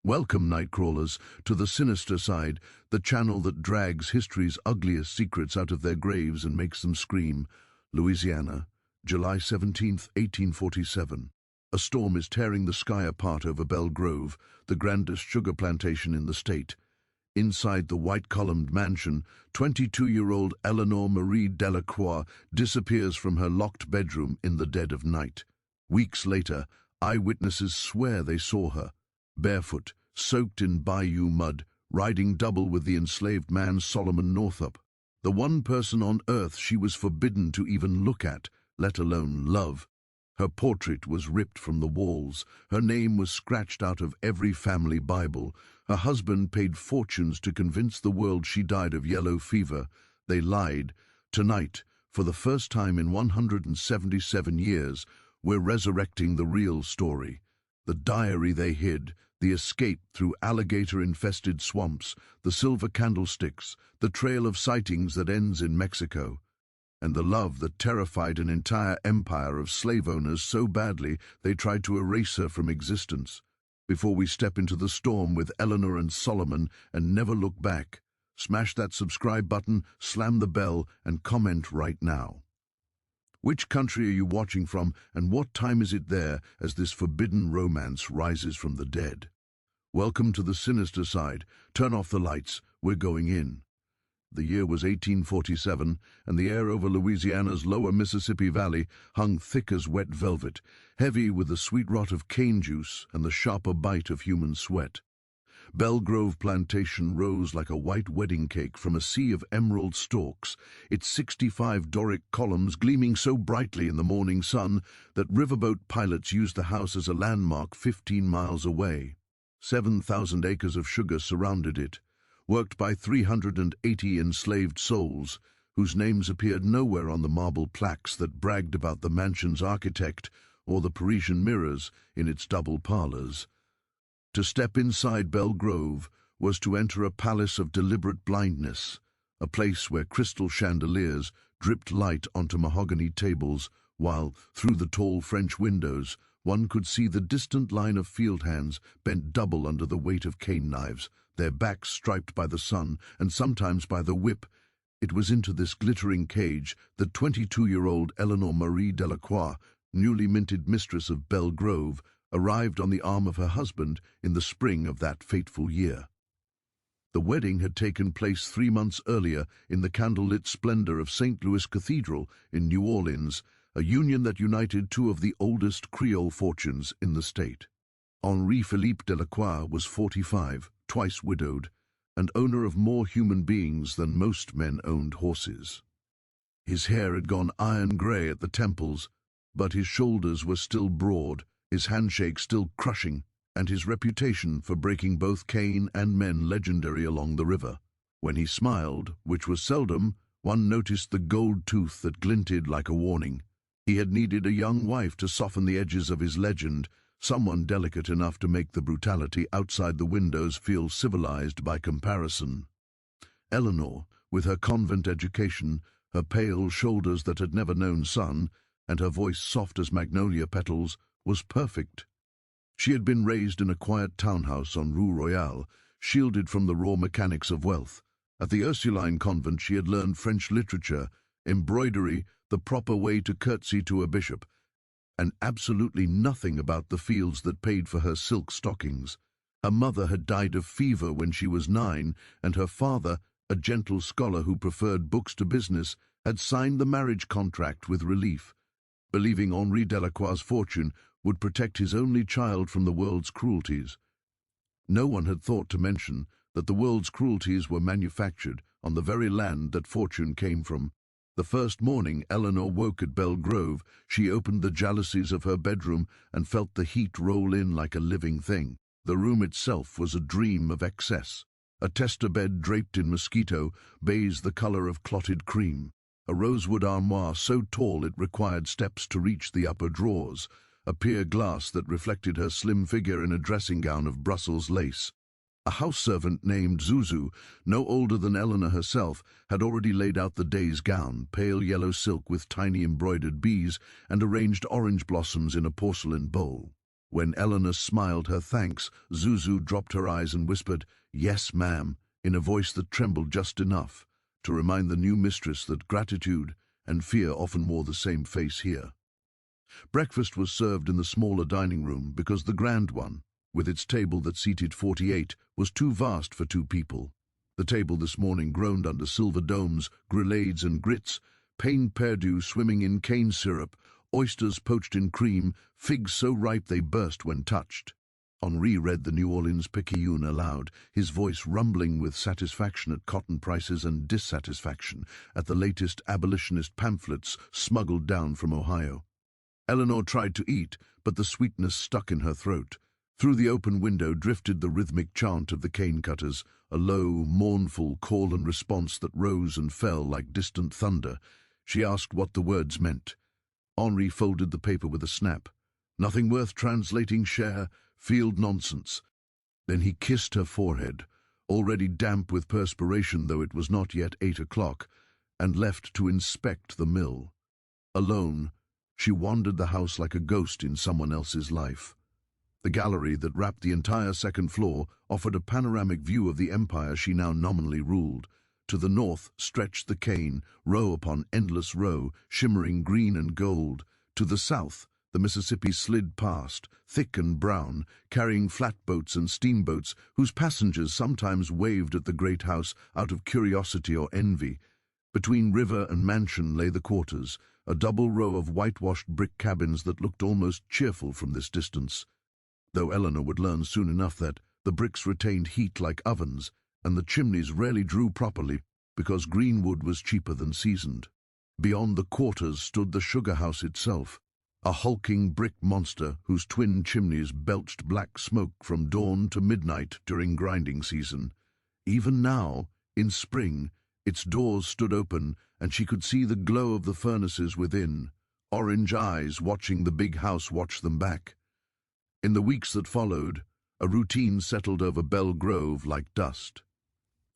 Welcome, night crawlers, to the sinister side, the channel that drags history's ugliest secrets out of their graves and makes them scream. Louisiana, July 17th, 1847. A storm is tearing the sky apart over Belle Grove, the grandest sugar plantation in the state. Inside the white-columned mansion, 22-year-old Eleanor Marie Delacroix disappears from her locked bedroom in the dead of night. Weeks later, eyewitnesses swear they saw her, barefoot, soaked in bayou mud, riding double with the enslaved man Solomon Northup, the one person on earth she was forbidden to even look at, let alone love. Her portrait was ripped from the walls, her name was scratched out of every family Bible. Her husband paid fortunes to convince the world she died of yellow fever. They lied. Tonight, for the first time in 177 years, we're resurrecting the real story. The diary they hid, the escape through alligator-infested swamps, the silver candlesticks, the trail of sightings that ends in Mexico, and the love that terrified an entire empire of slave owners so badly they tried to erase her from existence. Before we step into the storm with Eleanor and Solomon and never look back, smash that subscribe button, slam the bell, and comment right now. Which country are you watching from, and what time is it there as this forbidden romance rises from the dead? Welcome to the sinister side. Turn off the lights. We're going in. The year was 1847, and the air over Louisiana's lower Mississippi Valley hung thick as wet velvet, heavy with the sweet rot of cane juice and the sharper bite of human sweat. Belle Grove Plantation rose like a white wedding cake from a sea of emerald stalks, its 65 Doric columns gleaming so brightly in the morning sun that riverboat pilots used the house as a landmark 15 miles away. 7,000 acres of sugar surrounded it, worked by 380 enslaved souls, whose names appeared nowhere on the marble plaques that bragged about the mansion's architect or the Parisian mirrors in its double parlors. To step inside Belle Grove was to enter a palace of deliberate blindness, a place where crystal chandeliers dripped light onto mahogany tables, while, through the tall French windows, one could see the distant line of field hands bent double under the weight of cane knives, their backs striped by the sun and sometimes by the whip. It was into this glittering cage that 22-year-old Eleanor Marie Delacroix, newly minted mistress of Belle Grove, arrived on the arm of her husband in the spring of that fateful year. The wedding had taken place 3 months earlier in the candlelit splendor of St. Louis Cathedral in New Orleans, a union that united two of the oldest Creole fortunes in the state. Henri Philippe Delacroix was 45, twice widowed, and owner of more human beings than most men owned horses. His hair had gone iron gray at the temples, but his shoulders were still broad, his handshake still crushing, and his reputation for breaking both cane and men legendary along the river. When he smiled, which was seldom, one noticed the gold tooth that glinted like a warning. He had needed a young wife to soften the edges of his legend, someone delicate enough to make the brutality outside the windows feel civilized by comparison. Eleanor, with her convent education, her pale shoulders that had never known sun, and her voice soft as magnolia petals, was perfect. She had been raised in a quiet townhouse on Rue Royale, shielded from the raw mechanics of wealth. At the Ursuline convent she had learned French literature, embroidery, the proper way to curtsy to a bishop, and absolutely nothing about the fields that paid for her silk stockings. Her mother had died of fever when she was 9, and her father, a gentle scholar who preferred books to business, had signed the marriage contract with relief, believing Henri Delacroix's fortune would protect his only child from the world's cruelties. No one had thought to mention that the world's cruelties were manufactured on the very land that fortune came from. The first morning Eleanor woke at Belle Grove, she opened the jalousies of her bedroom and felt the heat roll in like a living thing. The room itself was a dream of excess. A tester bed draped in mosquito, baize the color of clotted cream. A rosewood armoire so tall it required steps to reach the upper drawers. A pier glass that reflected her slim figure in a dressing gown of Brussels lace. A house servant named Zuzu, no older than Eleanor herself, had already laid out the day's gown, pale yellow silk with tiny embroidered bees, and arranged orange blossoms in a porcelain bowl. When Eleanor smiled her thanks, Zuzu dropped her eyes and whispered, "Yes, ma'am," in a voice that trembled just enough to remind the new mistress that gratitude and fear often wore the same face here. Breakfast was served in the smaller dining room because the grand one, with its table that seated 48, was too vast for 2 people. The table this morning groaned under silver domes, grillades and grits, pain perdu swimming in cane syrup, oysters poached in cream, figs so ripe they burst when touched. Henri read the New Orleans Picayune aloud, his voice rumbling with satisfaction at cotton prices and dissatisfaction at the latest abolitionist pamphlets smuggled down from Ohio. Eleanor tried to eat, but the sweetness stuck in her throat. Through the open window drifted the rhythmic chant of the cane cutters, a low, mournful call and response that rose and fell like distant thunder. She asked what the words meant. Henri folded the paper with a snap. "Nothing worth translating, cher, field nonsense." Then he kissed her forehead, already damp with perspiration though it was not yet 8 o'clock, and left to inspect the mill. Alone, she wandered the house like a ghost in someone else's life. The gallery that wrapped the entire second floor offered a panoramic view of the empire she now nominally ruled. To the north stretched the cane, row upon endless row, shimmering green and gold. To the south, the Mississippi slid past, thick and brown, carrying flatboats and steamboats whose passengers sometimes waved at the great house out of curiosity or envy. Between river and mansion lay the quarters, a double row of whitewashed brick cabins that looked almost cheerful from this distance, though Eleanor would learn soon enough that the bricks retained heat like ovens, and the chimneys rarely drew properly because green wood was cheaper than seasoned. Beyond the quarters stood the sugar house itself, a hulking brick monster whose twin chimneys belched black smoke from dawn to midnight during grinding season. Even now, in spring, its doors stood open and she could see the glow of the furnaces within, orange eyes watching the big house watch them back. In the weeks that followed, a routine settled over Belle Grove like dust.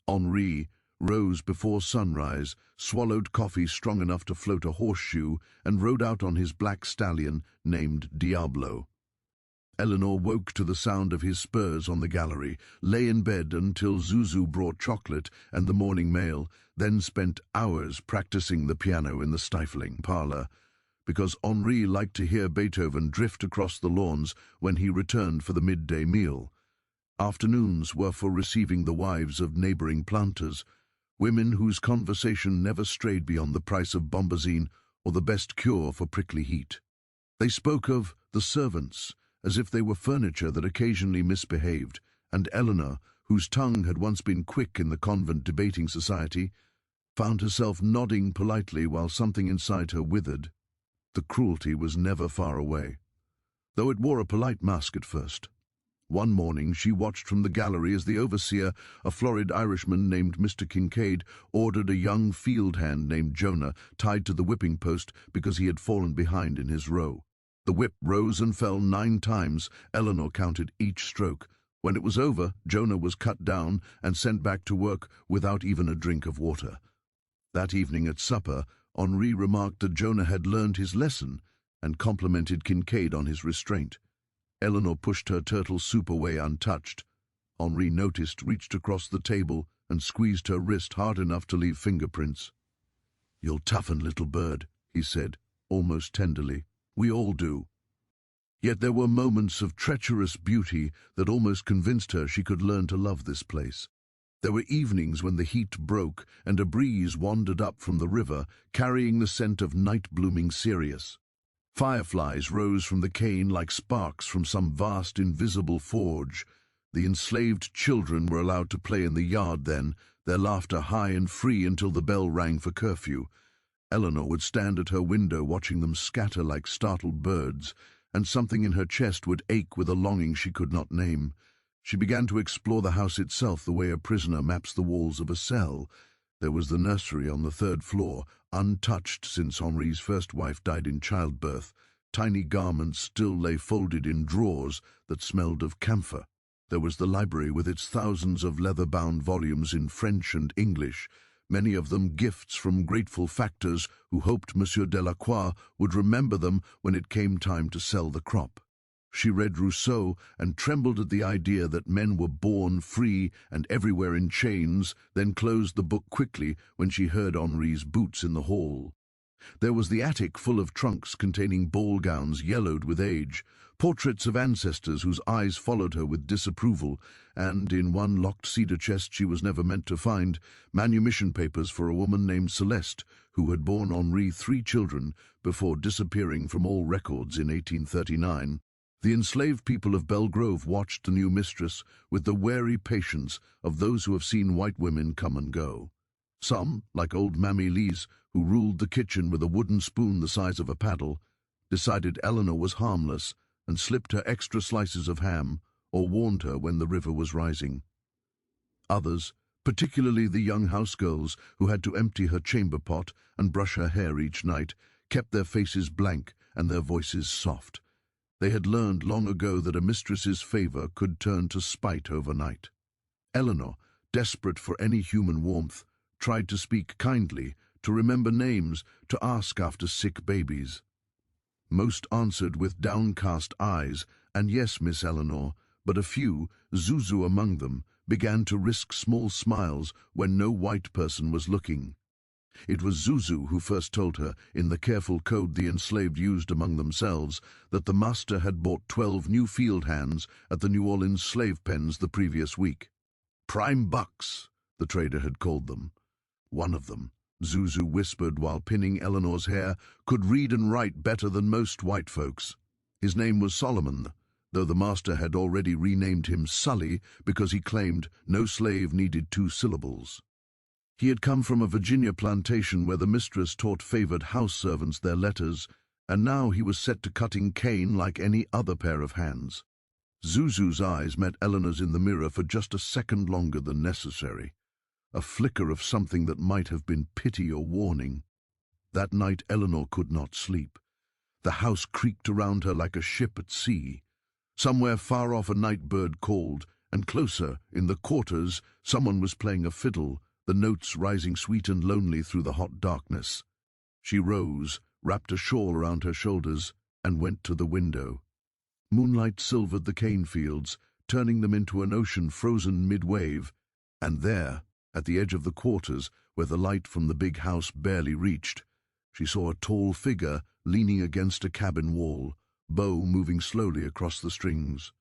Henri rose before sunrise, swallowed coffee strong enough to float a horseshoe, and rode out on his black stallion named Diablo. Eleanor woke to the sound of his spurs on the gallery, lay in bed until Zuzu brought chocolate and the morning mail, then spent hours practicing the piano in the stifling parlor, because Henri liked to hear Beethoven drift across the lawns when he returned for the midday meal. Afternoons were for receiving the wives of neighboring planters, women whose conversation never strayed beyond the price of bombazine or the best cure for prickly heat. They spoke of the servants as if they were furniture that occasionally misbehaved, and Eleanor, whose tongue had once been quick in the convent debating society, found herself nodding politely while something inside her withered. The cruelty was never far away, though it wore a polite mask at first. One morning she watched from the gallery as the overseer, a florid Irishman named Mr. Kincaid, ordered a young field hand named Jonah tied to the whipping post because he had fallen behind in his row. The whip rose and fell 9 times. Eleanor counted each stroke. When it was over, Jonah was cut down and sent back to work without even a drink of water. That evening at supper, Henri remarked that Jonah had learned his lesson and complimented Kincaid on his restraint. Eleanor pushed her turtle soup away untouched. Henri noticed, reached across the table, and squeezed her wrist hard enough to leave fingerprints. "You'll toughen, little bird," he said, almost tenderly. "We all do." Yet there were moments of treacherous beauty that almost convinced her she could learn to love this place. There were evenings when the heat broke and a breeze wandered up from the river, carrying the scent of night-blooming cereus. Fireflies rose from the cane like sparks from some vast invisible forge. The enslaved children were allowed to play in the yard then, their laughter high and free until the bell rang for curfew. Eleanor would stand at her window watching them scatter like startled birds, and something in her chest would ache with a longing she could not name. She began to explore the house itself the way a prisoner maps the walls of a cell. There was the nursery on the 3rd floor, untouched since Henri's first wife died in childbirth. Tiny garments still lay folded in drawers that smelled of camphor. There was the library with its thousands of leather-bound volumes in French and English, many of them gifts from grateful factors who hoped Monsieur Delacroix would remember them when it came time to sell the crop. She read Rousseau and trembled at the idea that men were born free and everywhere in chains, then closed the book quickly when she heard Henri's boots in the hall. There was the attic full of trunks containing ball gowns yellowed with age, portraits of ancestors whose eyes followed her with disapproval, and, in one locked cedar chest she was never meant to find, manumission papers for a woman named Celeste, who had borne Henri 3 children before disappearing from all records in 1839. The enslaved people of Belgrove watched the new mistress with the wary patience of those who have seen white women come and go. Some, like old Mammy Lise, who ruled the kitchen with a wooden spoon the size of a paddle, decided Eleanor was harmless and slipped her extra slices of ham or warned her when the river was rising. Others, particularly the young housegirls who had to empty her chamber pot and brush her hair each night, kept their faces blank and their voices soft. They had learned long ago that a mistress's favor could turn to spite overnight. Eleanor, desperate for any human warmth, tried to speak kindly, to remember names, to ask after sick babies. Most answered with downcast eyes, and yes, Miss Eleanor, but a few, Zuzu among them, began to risk small smiles when no white person was looking. It was Zuzu who first told her, in the careful code the enslaved used among themselves, that the master had bought 12 new field hands at the New Orleans slave pens the previous week. Prime bucks, the trader had called them. One of them, Zuzu whispered while pinning Eleanor's hair, could read and write better than most white folks. His name was Solomon, though the master had already renamed him Sully because he claimed no slave needed 2 syllables. He had come from a Virginia plantation where the mistress taught favored house servants their letters, and now he was set to cutting cane like any other pair of hands. Zuzu's eyes met Eleanor's in the mirror for just a second longer than necessary, a flicker of something that might have been pity or warning. That night Eleanor could not sleep. The house creaked around her like a ship at sea. Somewhere far off a night bird called, and closer, in the quarters, someone was playing a fiddle, the notes rising sweet and lonely through the hot darkness. She rose, wrapped a shawl around her shoulders, and went to the window. Moonlight silvered the cane fields, turning them into an ocean frozen mid-wave, and there, at the edge of the quarters, where the light from the big house barely reached, she saw a tall figure leaning against a cabin wall, bow moving slowly across the strings.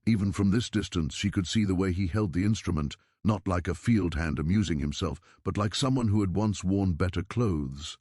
Even from this distance she could see the way he held the instrument, not like a field hand amusing himself, but like someone who had once worn better clothes.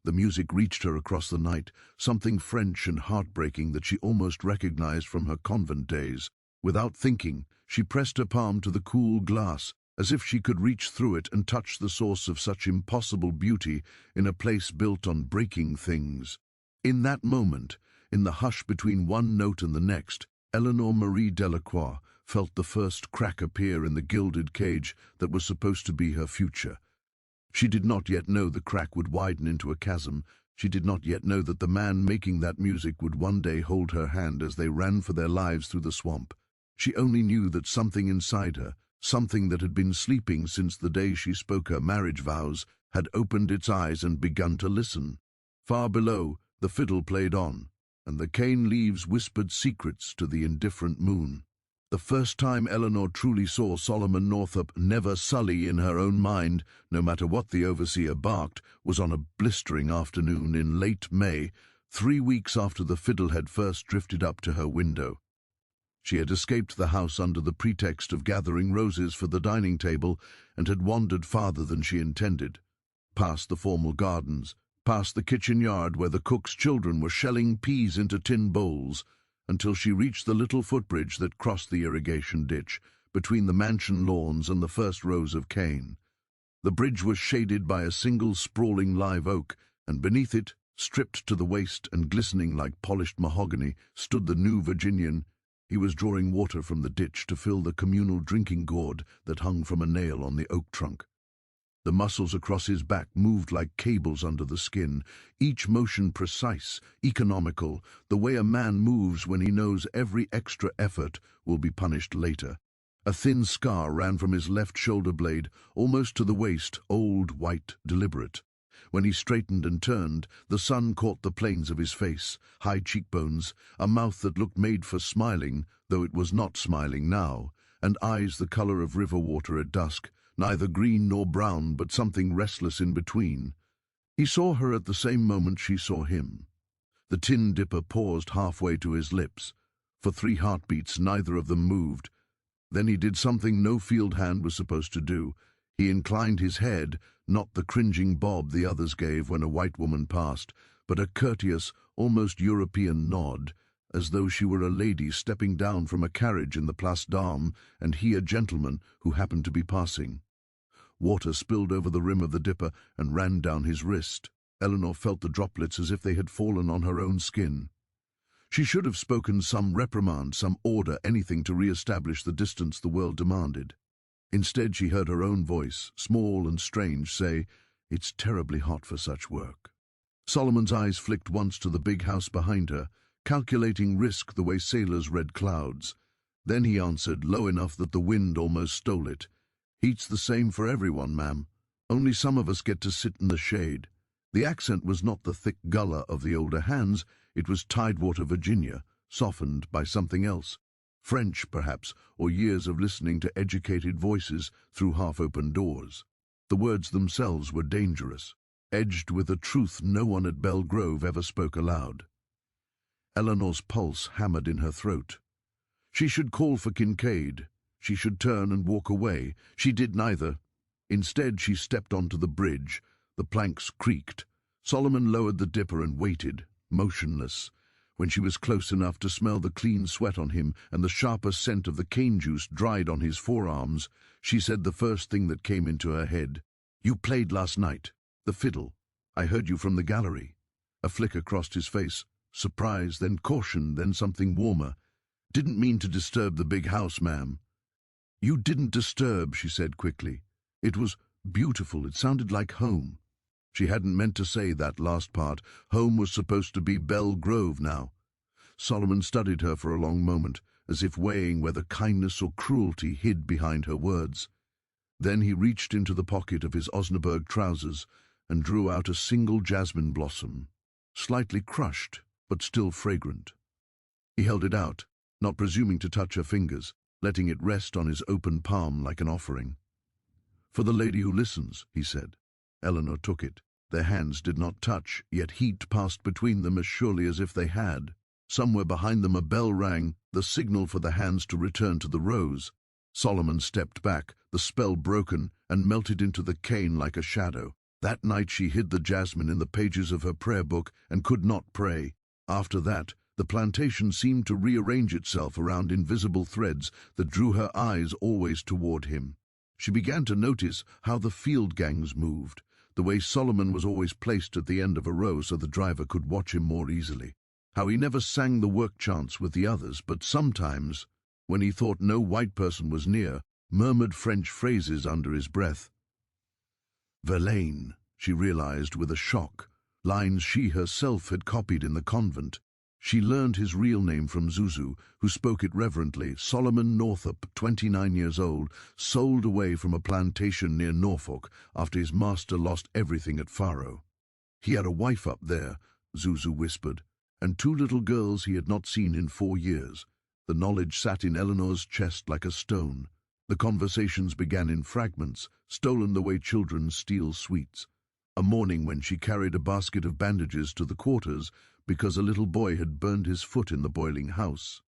The music reached her across the night, something French and heartbreaking that she almost recognized from her convent days. Without thinking, she pressed her palm to the cool glass, as if she could reach through it and touch the source of such impossible beauty in a place built on breaking things. In that moment, in the hush between one note and the next, Eleanor Marie Delacroix felt the first crack appear in the gilded cage that was supposed to be her future. She did not yet know the crack would widen into a chasm. She did not yet know that the man making that music would one day hold her hand as they ran for their lives through the swamp. She only knew that something inside her, something that had been sleeping since the day she spoke her marriage vows, had opened its eyes and begun to listen. Far below, the fiddle played on, and the cane leaves whispered secrets to the indifferent moon. The first time Eleanor truly saw Solomon Northup never sully in her own mind, no matter what the overseer barked, was on a blistering afternoon in late May, 3 weeks after the fiddle had first drifted up to her window. She had escaped the house under the pretext of gathering roses for the dining table and had wandered farther than she intended, past the formal gardens, past the kitchen yard where the cook's children were shelling peas into tin bowls, until she reached the little footbridge that crossed the irrigation ditch between the mansion lawns and the first rows of cane. The bridge was shaded by a single sprawling live oak, and beneath it, stripped to the waist and glistening like polished mahogany, stood the new Virginian. He was drawing water from the ditch to fill the communal drinking gourd that hung from a nail on the oak trunk. The muscles across his back moved like cables under the skin, each motion precise, economical, the way a man moves when he knows every extra effort will be punished later. A thin scar ran from his left shoulder blade, almost to the waist, old, white, deliberate. When he straightened and turned, the sun caught the planes of his face, high cheekbones, a mouth that looked made for smiling, though it was not smiling now, and eyes the color of river water at dusk, neither green nor brown, but something restless in between. He saw her at the same moment she saw him. The tin dipper paused halfway to his lips. For 3 heartbeats, neither of them moved. Then he did something no field hand was supposed to do. He inclined his head, not the cringing bob the others gave when a white woman passed, but a courteous, almost European nod, as though she were a lady stepping down from a carriage in the Place d'Armes, and he a gentleman who happened to be passing. Water spilled over the rim of the dipper and ran down his wrist. Eleanor felt the droplets as if they had fallen on her own skin. She should have spoken some reprimand, some order, anything to re-establish the distance the world demanded. Instead, she heard her own voice, small and strange, say, "It's terribly hot for such work." Solomon's eyes flicked once to the big house behind her, calculating risk the way sailors read clouds. Then he answered, low enough that the wind almost stole it. "Heat's the same for everyone, ma'am. Only some of us get to sit in the shade." The accent was not the thick gullah of the older hands, it was Tidewater, Virginia, softened by something else. French, perhaps, or years of listening to educated voices through half-open doors. The words themselves were dangerous, edged with a truth no one at Belle Grove ever spoke aloud. Eleanor's pulse hammered in her throat. She should call for Kincaid. She should turn and walk away. She did neither. Instead, she stepped onto the bridge. The planks creaked. Solomon lowered the dipper and waited, motionless. When she was close enough to smell the clean sweat on him and the sharper scent of the cane juice dried on his forearms, she said the first thing that came into her head. "You played last night. The fiddle. I heard you from the gallery." A flicker crossed his face. Surprise, then caution, then something warmer. "Didn't mean to disturb the big house, ma'am." "You didn't disturb," she said quickly. "It was beautiful. It sounded like home." She hadn't meant to say that last part. Home was supposed to be Belle Grove now. Solomon studied her for a long moment, as if weighing whether kindness or cruelty hid behind her words. Then he reached into the pocket of his Osnaburg trousers and drew out a single jasmine blossom, slightly crushed, but still fragrant. He held it out, not presuming to touch her fingers, letting it rest on his open palm like an offering. "For the lady who listens," he said. Eleanor took it. Their hands did not touch, yet heat passed between them as surely as if they had. Somewhere behind them a bell rang, the signal for the hands to return to the rose. Solomon stepped back, the spell broken, and melted into the cane like a shadow. That night she hid the jasmine in the pages of her prayer book and could not pray. After that, the plantation seemed to rearrange itself around invisible threads that drew her eyes always toward him. She began to notice how the field gangs moved, the way Solomon was always placed at the end of a row so the driver could watch him more easily, how he never sang the work chants with the others, but sometimes, when he thought no white person was near, murmured French phrases under his breath. Verlaine, she realized with a shock, lines she herself had copied in the convent. She learned his real name from Zuzu, who spoke it reverently. Solomon Northup, 29 years old, sold away from a plantation near Norfolk after his master lost everything at Faro. He had a wife up there, Zuzu whispered, and 2 little girls he had not seen in 4 years. The knowledge sat in Eleanor's chest like a stone. The conversations began in fragments, stolen the way children steal sweets. A morning when she carried a basket of bandages to the quarters because a little boy had burned his foot in the boiling house.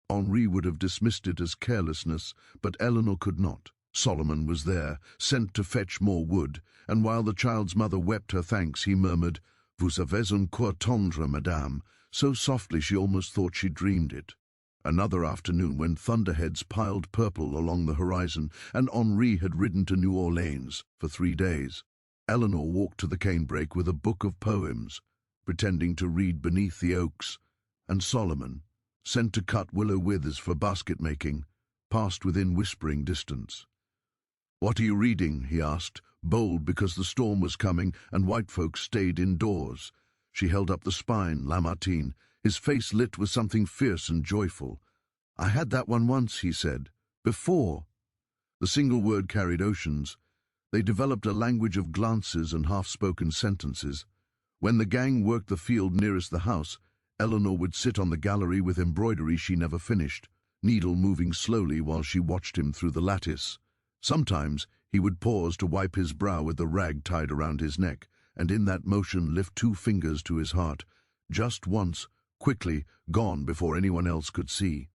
Henri would have dismissed it as carelessness, but Eleanor could not. Solomon was there, sent to fetch more wood, and while the child's mother wept her thanks, he murmured, "Vous avez un cœur tendre, madame," so softly she almost thought she dreamed it. Another afternoon when thunderheads piled purple along the horizon, and Henri had ridden to New Orleans for 3 days. Eleanor walked to the canebrake with a book of poems, pretending to read Beneath the Oaks, and Solomon, sent to cut willow withes for basket-making, passed within whispering distance. "What are you reading?" he asked, bold because the storm was coming and white folks stayed indoors. She held up the Spine, Lamartine, his face lit with something fierce and joyful. "I had that one once," he said. "Before." The single word carried oceans. They developed a language of glances and half-spoken sentences. When the gang worked the field nearest the house, Eleanor would sit on the gallery with embroidery she never finished, needle moving slowly while she watched him through the lattice. Sometimes he would pause to wipe his brow with the rag tied around his neck, and in that motion lift 2 fingers to his heart, just once, quickly, gone before anyone else could see.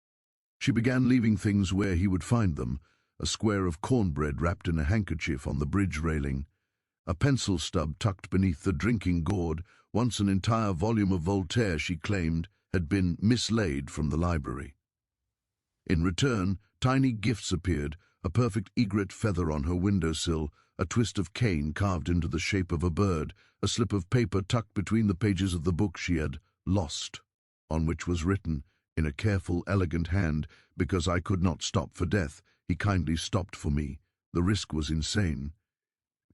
She began leaving things where he would find them, a square of cornbread wrapped in a handkerchief on the bridge railing, a pencil stub tucked beneath the drinking gourd, once an entire volume of Voltaire, she claimed, had been mislaid from the library. In return, tiny gifts appeared, a perfect egret feather on her windowsill, a twist of cane carved into the shape of a bird, a slip of paper tucked between the pages of the book she had lost, on which was written, in a careful, elegant hand, "Because I could not stop for death, he kindly stopped for me. The risk was insane.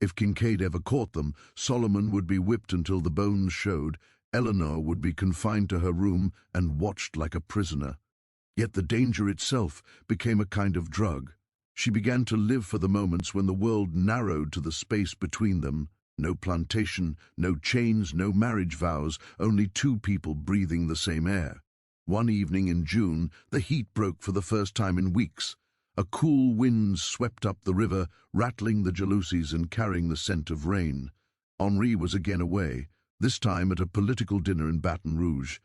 If Kincaid ever caught them, Solomon would be whipped until the bones showed, Eleanor would be confined to her room and watched like a prisoner. Yet the danger itself became a kind of drug. She began to live for the moments when the world narrowed to the space between them. No plantation, no chains, no marriage vows, only 2 people breathing the same air. One evening in June, the heat broke for the first time in weeks. A cool wind swept up the river, rattling the jalousies and carrying the scent of rain. Henri was again away, this time at a political dinner in Baton Rouge.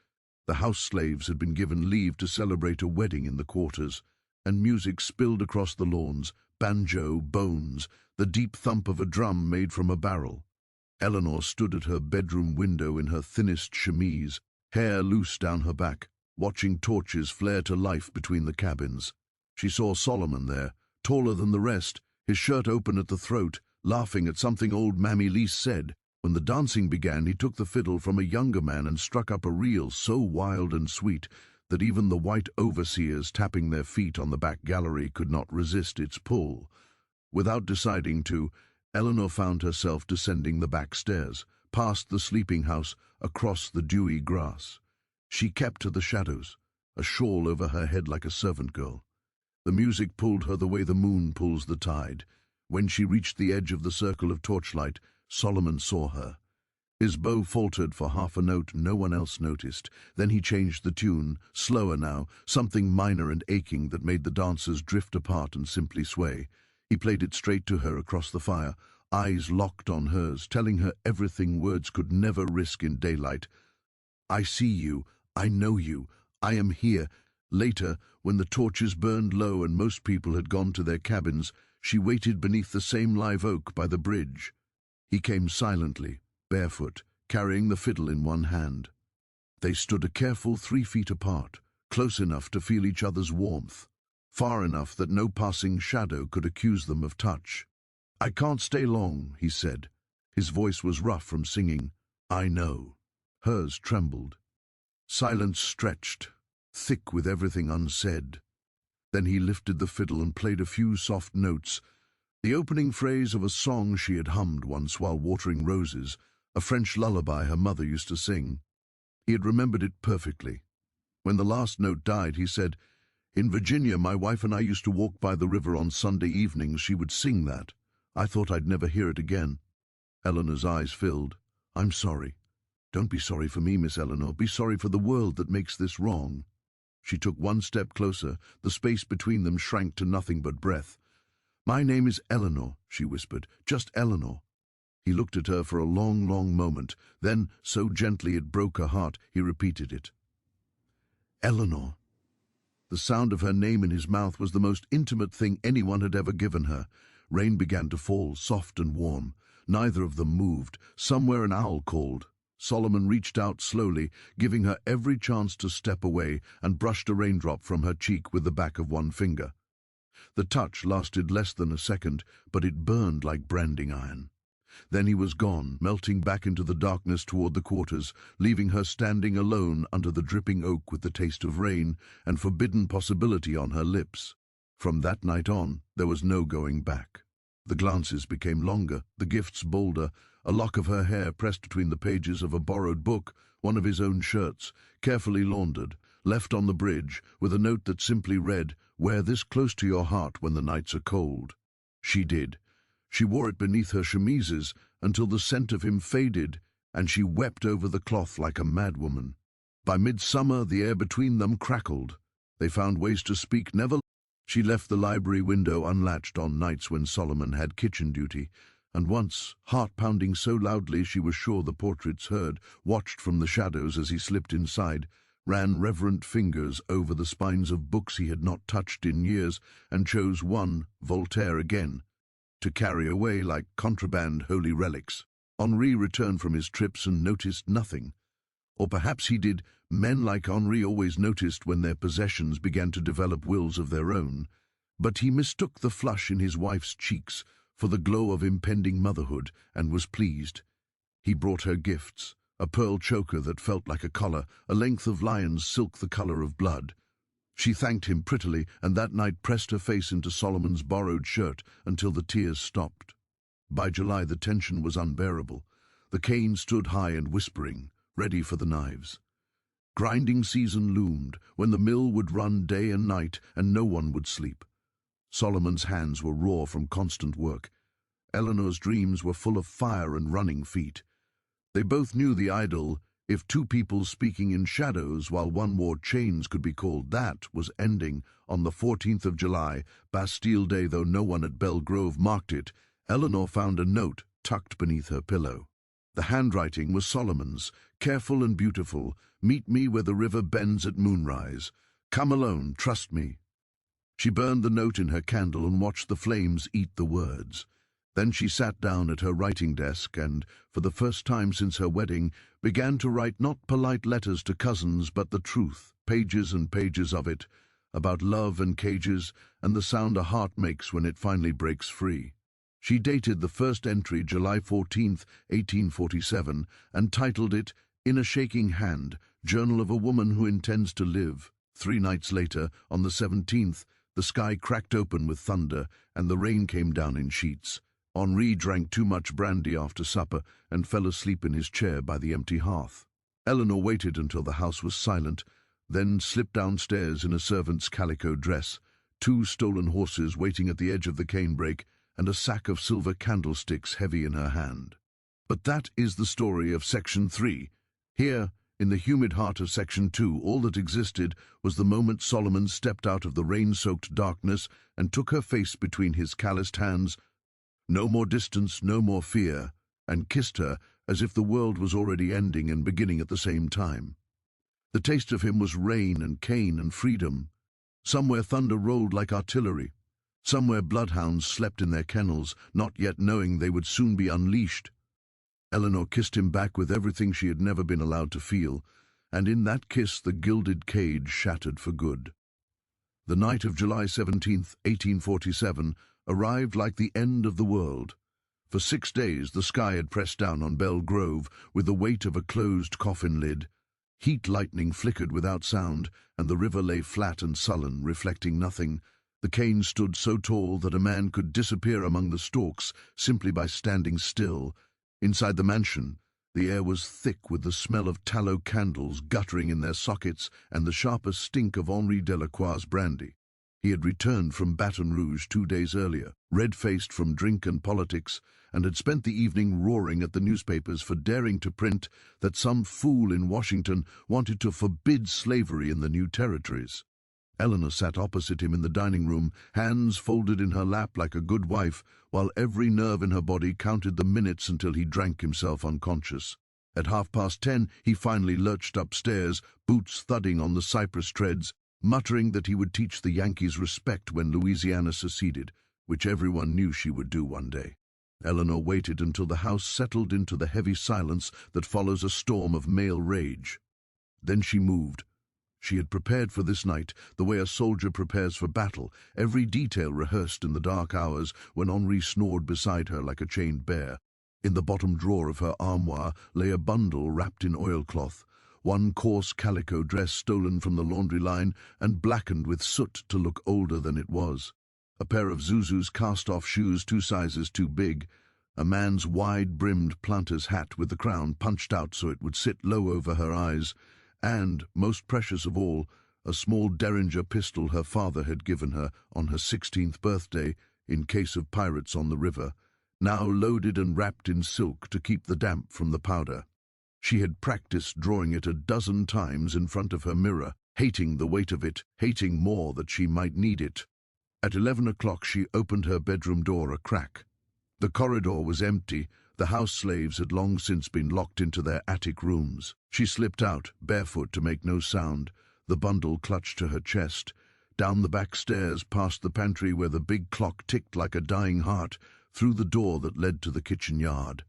The house slaves had been given leave to celebrate a wedding in the quarters, and music spilled across the lawns, banjo, bones, the deep thump of a drum made from a barrel. Eleanor stood at her bedroom window in her thinnest chemise, hair loose down her back, watching torches flare to life between the cabins. She saw Solomon there, taller than the rest, his shirt open at the throat, laughing at something old Mammy Lise said. When the dancing began, he took the fiddle from a younger man and struck up a reel so wild and sweet that even the white overseers tapping their feet on the back gallery could not resist its pull. Without deciding to, Eleanor found herself descending the back stairs, past the sleeping house, across the dewy grass. She kept to the shadows, a shawl over her head like a servant girl. The music pulled her the way the moon pulls the tide. When she reached the edge of the circle of torchlight, Solomon saw her. His bow faltered for half a note no one else noticed. Then he changed the tune, slower now, something minor and aching that made the dancers drift apart and simply sway. He played it straight to her across the fire, eyes locked on hers, telling her everything words could never risk in daylight. I see you, I know you, I am here. Later, when the torches burned low and most people had gone to their cabins, she waited beneath the same live oak by the bridge. He came silently, barefoot, carrying the fiddle in one hand. They stood a careful 3 feet apart, close enough to feel each other's warmth, far enough that no passing shadow could accuse them of touch. I can't stay long, he said. His voice was rough from singing. I know. Hers trembled. Silence stretched, thick with everything unsaid. Then he lifted the fiddle and played a few soft notes, the opening phrase of a song she had hummed once while watering roses, a French lullaby her mother used to sing. He had remembered it perfectly. When the last note died, he said, "In Virginia, my wife and I used to walk by the river on Sunday evenings. She would sing that. I thought I'd never hear it again." Eleanor's eyes filled. "I'm sorry." "Don't be sorry for me, Miss Eleanor. Be sorry for the world that makes this wrong." She took one step closer. The space between them shrank to nothing but breath. "My name is Eleanor," she whispered. "Just Eleanor." He looked at her for a long, long moment. Then, so gently it broke her heart, he repeated it. Eleanor. The sound of her name in his mouth was the most intimate thing anyone had ever given her. Rain began to fall, soft and warm. Neither of them moved. Somewhere an owl called. Solomon reached out slowly, giving her every chance to step away, and brushed a raindrop from her cheek with the back of one finger. The touch lasted less than a second, but it burned like branding iron. Then he was gone, melting back into the darkness toward the quarters, leaving her standing alone under the dripping oak with the taste of rain and forbidden possibility on her lips. From that night on, there was no going back. The glances became longer, the gifts bolder, a lock of her hair pressed between the pages of a borrowed book, one of his own shirts, carefully laundered, left on the bridge, with a note that simply read, "Wear this close to your heart when the nights are cold." She did. She wore it beneath her chemises until the scent of him faded, and she wept over the cloth like a madwoman. By midsummer, the air between them crackled. They found ways to speak never. She left the library window unlatched on nights when Solomon had kitchen duty, and once, heart-pounding so loudly she was sure the portraits heard, watched from the shadows as he slipped inside, ran reverent fingers over the spines of books he had not touched in years, and chose one, Voltaire again, to carry away like contraband holy relics. Henri returned from his trips and noticed nothing. Or perhaps he did. Men like Henri always noticed when their possessions began to develop wills of their own. But he mistook the flush in his wife's cheeks for the glow of impending motherhood, and was pleased. He brought her gifts, a pearl choker that felt like a collar, a length of lion's silk the color of blood. She thanked him prettily, and that night pressed her face into Solomon's borrowed shirt until the tears stopped. By July the tension was unbearable. The cane stood high and whispering, ready for the knives. Grinding season loomed, when the mill would run day and night, and no one would sleep. Solomon's hands were raw from constant work. Eleanor's dreams were full of fire and running feet. They both knew the idol, if two people speaking in shadows while one wore chains could be called that, was ending. On the 14th of July, Bastille Day, though no one at Belle Grove marked it, Eleanor found a note tucked beneath her pillow. The handwriting was Solomon's, careful and beautiful. "Meet me where the river bends at moonrise. Come alone, trust me." She burned the note in her candle and watched the flames eat the words. Then she sat down at her writing desk and, for the first time since her wedding, began to write not polite letters to cousins, but the truth, pages and pages of it, about love and cages and the sound a heart makes when it finally breaks free. She dated the first entry July 14th, 1847, and titled it, "In a Shaking Hand, Journal of a Woman Who Intends to Live." 3 nights later, on the 17th, the sky cracked open with thunder, and the rain came down in sheets. Henri drank too much brandy after supper and fell asleep in his chair by the empty hearth. Eleanor waited until the house was silent, then slipped downstairs in a servant's calico dress, 2 stolen horses waiting at the edge of the canebrake, and a sack of silver candlesticks heavy in her hand. But that is the story of Section 3. Here, in the humid heart of Section 2, all that existed was the moment Solomon stepped out of the rain-soaked darkness and took her face between his calloused hands. No more distance, no more fear, and kissed her as if the world was already ending and beginning at the same time. The taste of him was rain and cane and freedom. Somewhere thunder rolled like artillery. Somewhere bloodhounds slept in their kennels, not yet knowing they would soon be unleashed. Eleanor kissed him back with everything she had never been allowed to feel, and in that kiss the gilded cage shattered for good. The night of July 17th, 1847, arrived like the end of the world. For 6 days the sky had pressed down on Belle Grove with the weight of a closed coffin lid. Heat lightning flickered without sound, and the river lay flat and sullen, reflecting nothing. The cane stood so tall that a man could disappear among the stalks simply by standing still. Inside the mansion, the air was thick with the smell of tallow candles guttering in their sockets and the sharper stink of Henri Delacroix's brandy. He had returned from Baton Rouge 2 days earlier, red-faced from drink and politics, and had spent the evening roaring at the newspapers for daring to print that some fool in Washington wanted to forbid slavery in the new territories. Eleanor sat opposite him in the dining room, hands folded in her lap like a good wife, while every nerve in her body counted the minutes until he drank himself unconscious. At 10:30, he finally lurched upstairs, boots thudding on the cypress treads, muttering that he would teach the Yankees respect when Louisiana seceded, which everyone knew she would do one day. Eleanor waited until the house settled into the heavy silence that follows a storm of male rage. Then she moved. She had prepared for this night the way a soldier prepares for battle, every detail rehearsed in the dark hours when Henri snored beside her like a chained bear. In the bottom drawer of her armoire lay a bundle wrapped in oilcloth, one coarse calico dress stolen from the laundry line and blackened with soot to look older than it was, a pair of Zuzu's cast-off shoes 2 sizes too big, a man's wide-brimmed planter's hat with the crown punched out so it would sit low over her eyes, and, most precious of all, a small Derringer pistol her father had given her on her 16th birthday in case of pirates on the river, now loaded and wrapped in silk to keep the damp from the powder. She had practiced drawing it a dozen times in front of her mirror, hating the weight of it, hating more that she might need it. At 11 o'clock she opened her bedroom door a crack. The corridor was empty. The house slaves had long since been locked into their attic rooms. She slipped out, barefoot to make no sound, the bundle clutched to her chest, down the back stairs, past the pantry where the big clock ticked like a dying heart, through the door that led to the kitchen yard.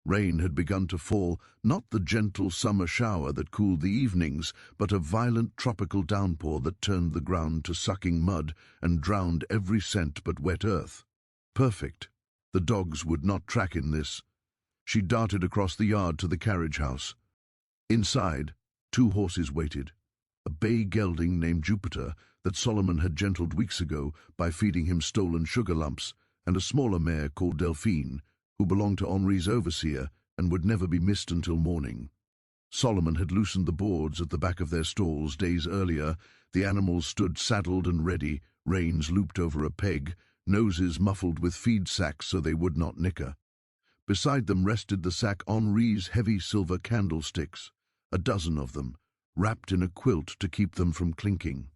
Rain had begun to fall, not the gentle summer shower that cooled the evenings, but a violent tropical downpour that turned the ground to sucking mud and drowned every scent but wet earth. Perfect. The dogs would not track in this. She darted across the yard to the carriage house. Inside, 2 horses waited. A bay gelding named Jupiter that Solomon had gentled weeks ago by feeding him stolen sugar lumps, and a smaller mare called Delphine, who belonged to Henri's overseer and would never be missed until morning. Solomon had loosened the boards at the back of their stalls days earlier. The animals stood saddled and ready, reins looped over a peg, noses muffled with feed sacks so they would not nicker. Beside them rested the sack Henri's heavy silver candlesticks, a dozen of them, wrapped in a quilt to keep them from clinking.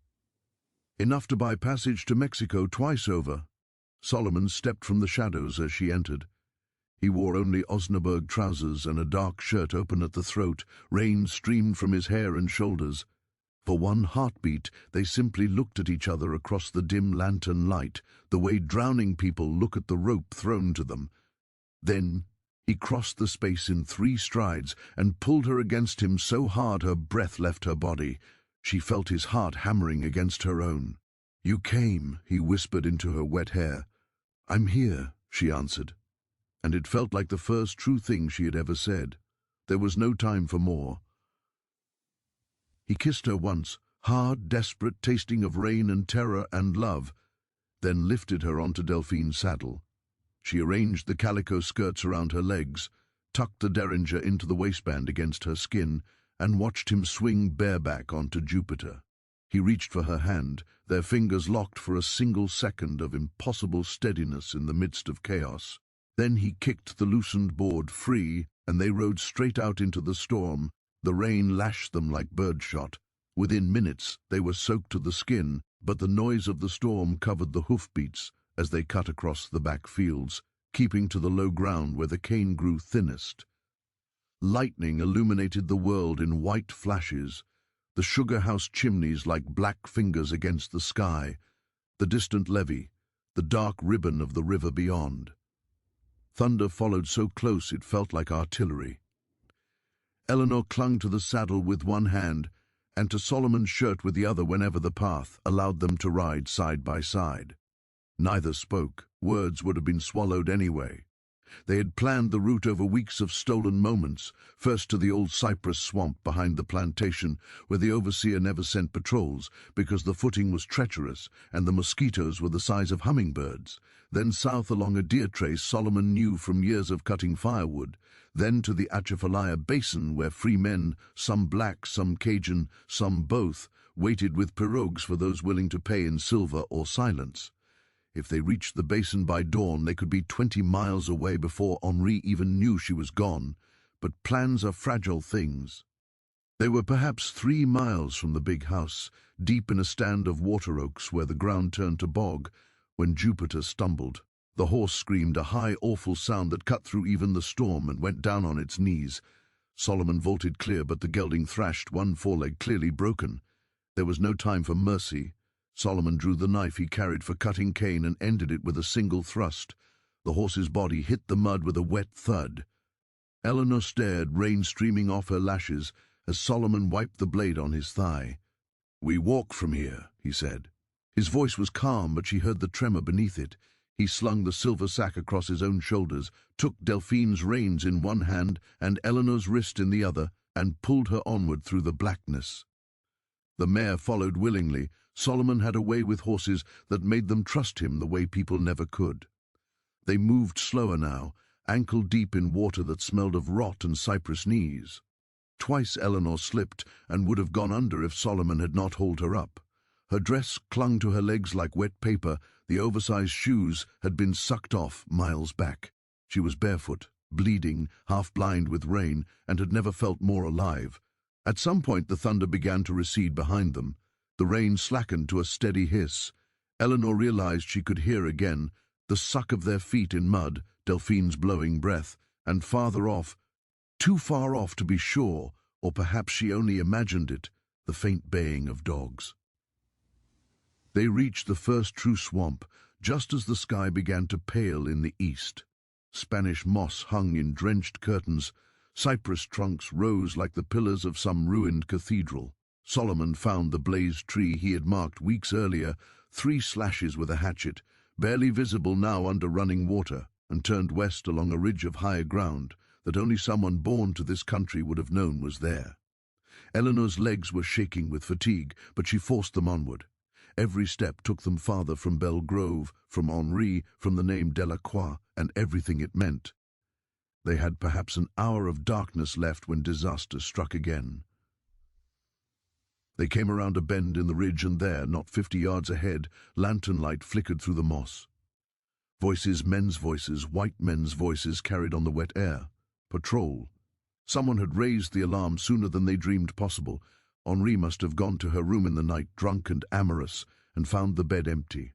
Enough to buy passage to Mexico twice over. Solomon stepped from the shadows as she entered. He wore only Osnaburg trousers and a dark shirt open at the throat. Rain streamed from his hair and shoulders. For one heartbeat, they simply looked at each other across the dim lantern light, the way drowning people look at the rope thrown to them. Then he crossed the space in 3 strides and pulled her against him so hard her breath left her body. She felt his heart hammering against her own. "You came," he whispered into her wet hair. "I'm here," she answered. And it felt like the first true thing she had ever said. There was no time for more. He kissed her once, hard, desperate, tasting of rain and terror and love, then lifted her onto Delphine's saddle. She arranged the calico skirts around her legs, tucked the derringer into the waistband against her skin, and watched him swing bareback onto Jupiter. He reached for her hand, their fingers locked for a single second of impossible steadiness in the midst of chaos. Then he kicked the loosened board free, and they rode straight out into the storm. The rain lashed them like birdshot. Within minutes, they were soaked to the skin, but the noise of the storm covered the hoofbeats as they cut across the back fields, keeping to the low ground where the cane grew thinnest. Lightning illuminated the world in white flashes, the sugar house chimneys like black fingers against the sky, the distant levee, the dark ribbon of the river beyond. Thunder followed so close it felt like artillery. Eleanor clung to the saddle with one hand, and to Solomon's shirt with the other whenever the path allowed them to ride side by side. Neither spoke. Words would have been swallowed anyway. They had planned the route over weeks of stolen moments, first to the old cypress swamp behind the plantation, where the overseer never sent patrols because the footing was treacherous and the mosquitoes were the size of hummingbirds, then south along a deer trace Solomon knew from years of cutting firewood, then to the Atchafalaya Basin where free men, some black, some Cajun, some both, waited with pirogues for those willing to pay in silver or silence. If they reached the basin by dawn, they could be 20 miles away before Henri even knew she was gone, but plans are fragile things. They were perhaps 3 miles from the big house, deep in a stand of water oaks where the ground turned to bog, when Jupiter stumbled. The horse screamed a high, awful sound that cut through even the storm and went down on its knees. Solomon vaulted clear, but the gelding thrashed, one foreleg clearly broken. There was no time for mercy. Solomon drew the knife he carried for cutting cane and ended it with a single thrust. The horse's body hit the mud with a wet thud. Eleanor stared, rain streaming off her lashes, as Solomon wiped the blade on his thigh. "We walk from here," he said. His voice was calm, but she heard the tremor beneath it. He slung the silver sack across his own shoulders, took Delphine's reins in one hand and Eleanor's wrist in the other, and pulled her onward through the blackness. The mare followed willingly. Solomon had a way with horses that made them trust him the way people never could. They moved slower now, ankle-deep in water that smelled of rot and cypress knees. Twice Eleanor slipped and would have gone under if Solomon had not hauled her up. Her dress clung to her legs like wet paper, The oversized shoes had been sucked off miles back. She was barefoot, bleeding, half-blind with rain, and had never felt more alive. At some point the thunder began to recede behind them. The rain slackened to a steady hiss. Eleanor realized she could hear again the suck of their feet in mud, Delphine's blowing breath, and farther off, too far off to be sure, or perhaps she only imagined it, the faint baying of dogs. They reached the first true swamp, just as the sky began to pale in the east. Spanish moss hung in drenched curtains. Cypress trunks rose like the pillars of some ruined cathedral. Solomon found the blazed tree he had marked weeks earlier, 3 slashes with a hatchet, barely visible now under running water, and turned west along a ridge of higher ground that only someone born to this country would have known was there. Eleanor's legs were shaking with fatigue, but she forced them onward. Every step took them farther from Belle Grove, from Henri, from the name Delacroix, and everything it meant. They had perhaps an hour of darkness left when disaster struck again. They came around a bend in the ridge, and there, not 50 yards ahead, lantern light flickered through the moss. Voices, men's voices, white men's voices carried on the wet air. Patrol. Someone had raised the alarm sooner than they dreamed possible. Henri must have gone to her room in the night, drunk and amorous, and found the bed empty.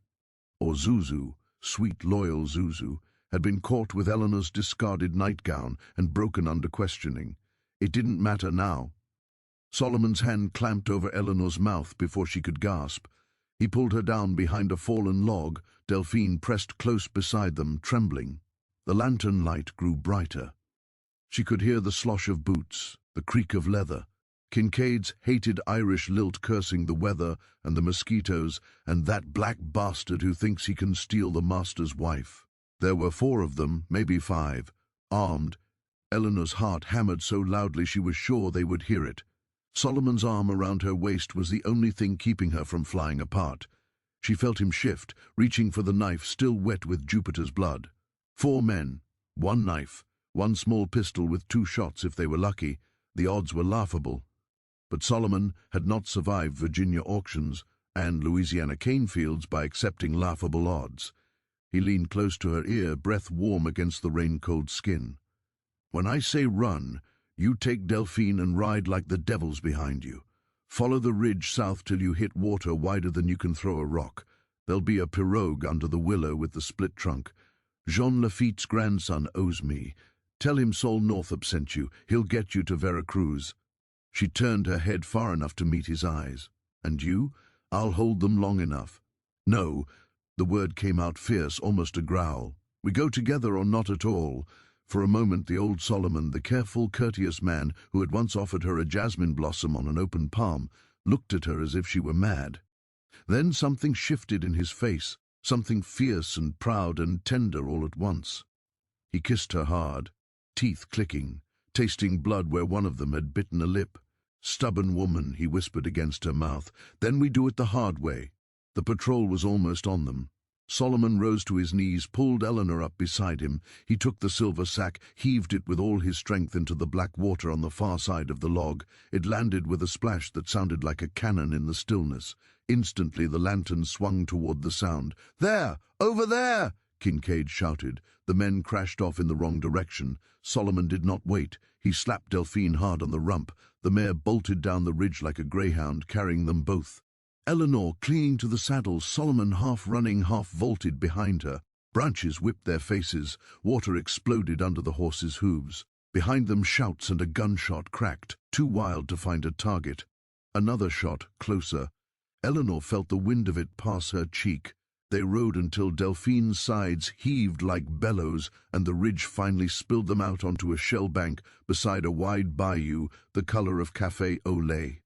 Or Zuzu, sweet, loyal Zuzu, had been caught with Eleanor's discarded nightgown and broken under questioning. It didn't matter now. Solomon's hand clamped over Eleanor's mouth before she could gasp. He pulled her down behind a fallen log. Delphine pressed close beside them, trembling. The lantern light grew brighter. She could hear the slosh of boots, the creak of leather, Kincaid's hated Irish lilt cursing the weather and the mosquitoes, and that black bastard who thinks he can steal the master's wife. There were 4 of them, maybe 5, armed. Eleanor's heart hammered so loudly she was sure they would hear it. Solomon's arm around her waist was the only thing keeping her from flying apart. She felt him shift, reaching for the knife still wet with Jupiter's blood. 4 men, 1 knife, 1 small pistol with 2 shots if they were lucky. The odds were laughable. But Solomon had not survived Virginia auctions and Louisiana cane fields by accepting laughable odds. He leaned close to her ear, breath warm against the rain-cold skin. "When I say run, you take Delphine and ride like the devil's behind you. Follow the ridge south till you hit water wider than you can throw a rock. There'll be a pirogue under the willow with the split trunk. Jean Lafitte's grandson owes me. Tell him Sol Northup sent you. He'll get you to Veracruz." She turned her head far enough to meet his eyes. "And you? I'll hold them long enough." "No." The word came out fierce, almost a growl. "We go together or not at all." For a moment the old Solomon, the careful, courteous man who had once offered her a jasmine blossom on an open palm, looked at her as if she were mad. Then something shifted in his face, something fierce and proud and tender all at once. He kissed her hard, teeth clicking, tasting blood where one of them had bitten a lip. "Stubborn woman," he whispered against her mouth. "Then we do it the hard way." The patrol was almost on them. Solomon rose to his knees, pulled Eleanor up beside him. He took the silver sack, heaved it with all his strength into the black water on the far side of the log. It landed with a splash that sounded like a cannon in the stillness. Instantly the lantern swung toward the sound. "There! Over there!" Kincaid shouted. The men crashed off in the wrong direction. Solomon did not wait. He slapped Delphine hard on the rump. The mare bolted down the ridge like a greyhound, carrying them both. Eleanor, clinging to the saddle, Solomon half running, half vaulted behind her. Branches whipped their faces. Water exploded under the horses' hooves. Behind them shouts and a gunshot cracked, too wild to find a target. Another shot, closer. Eleanor felt the wind of it pass her cheek. They rode until Delphine's sides heaved like bellows, and the ridge finally spilled them out onto a shell bank beside a wide bayou, the color of café au lait.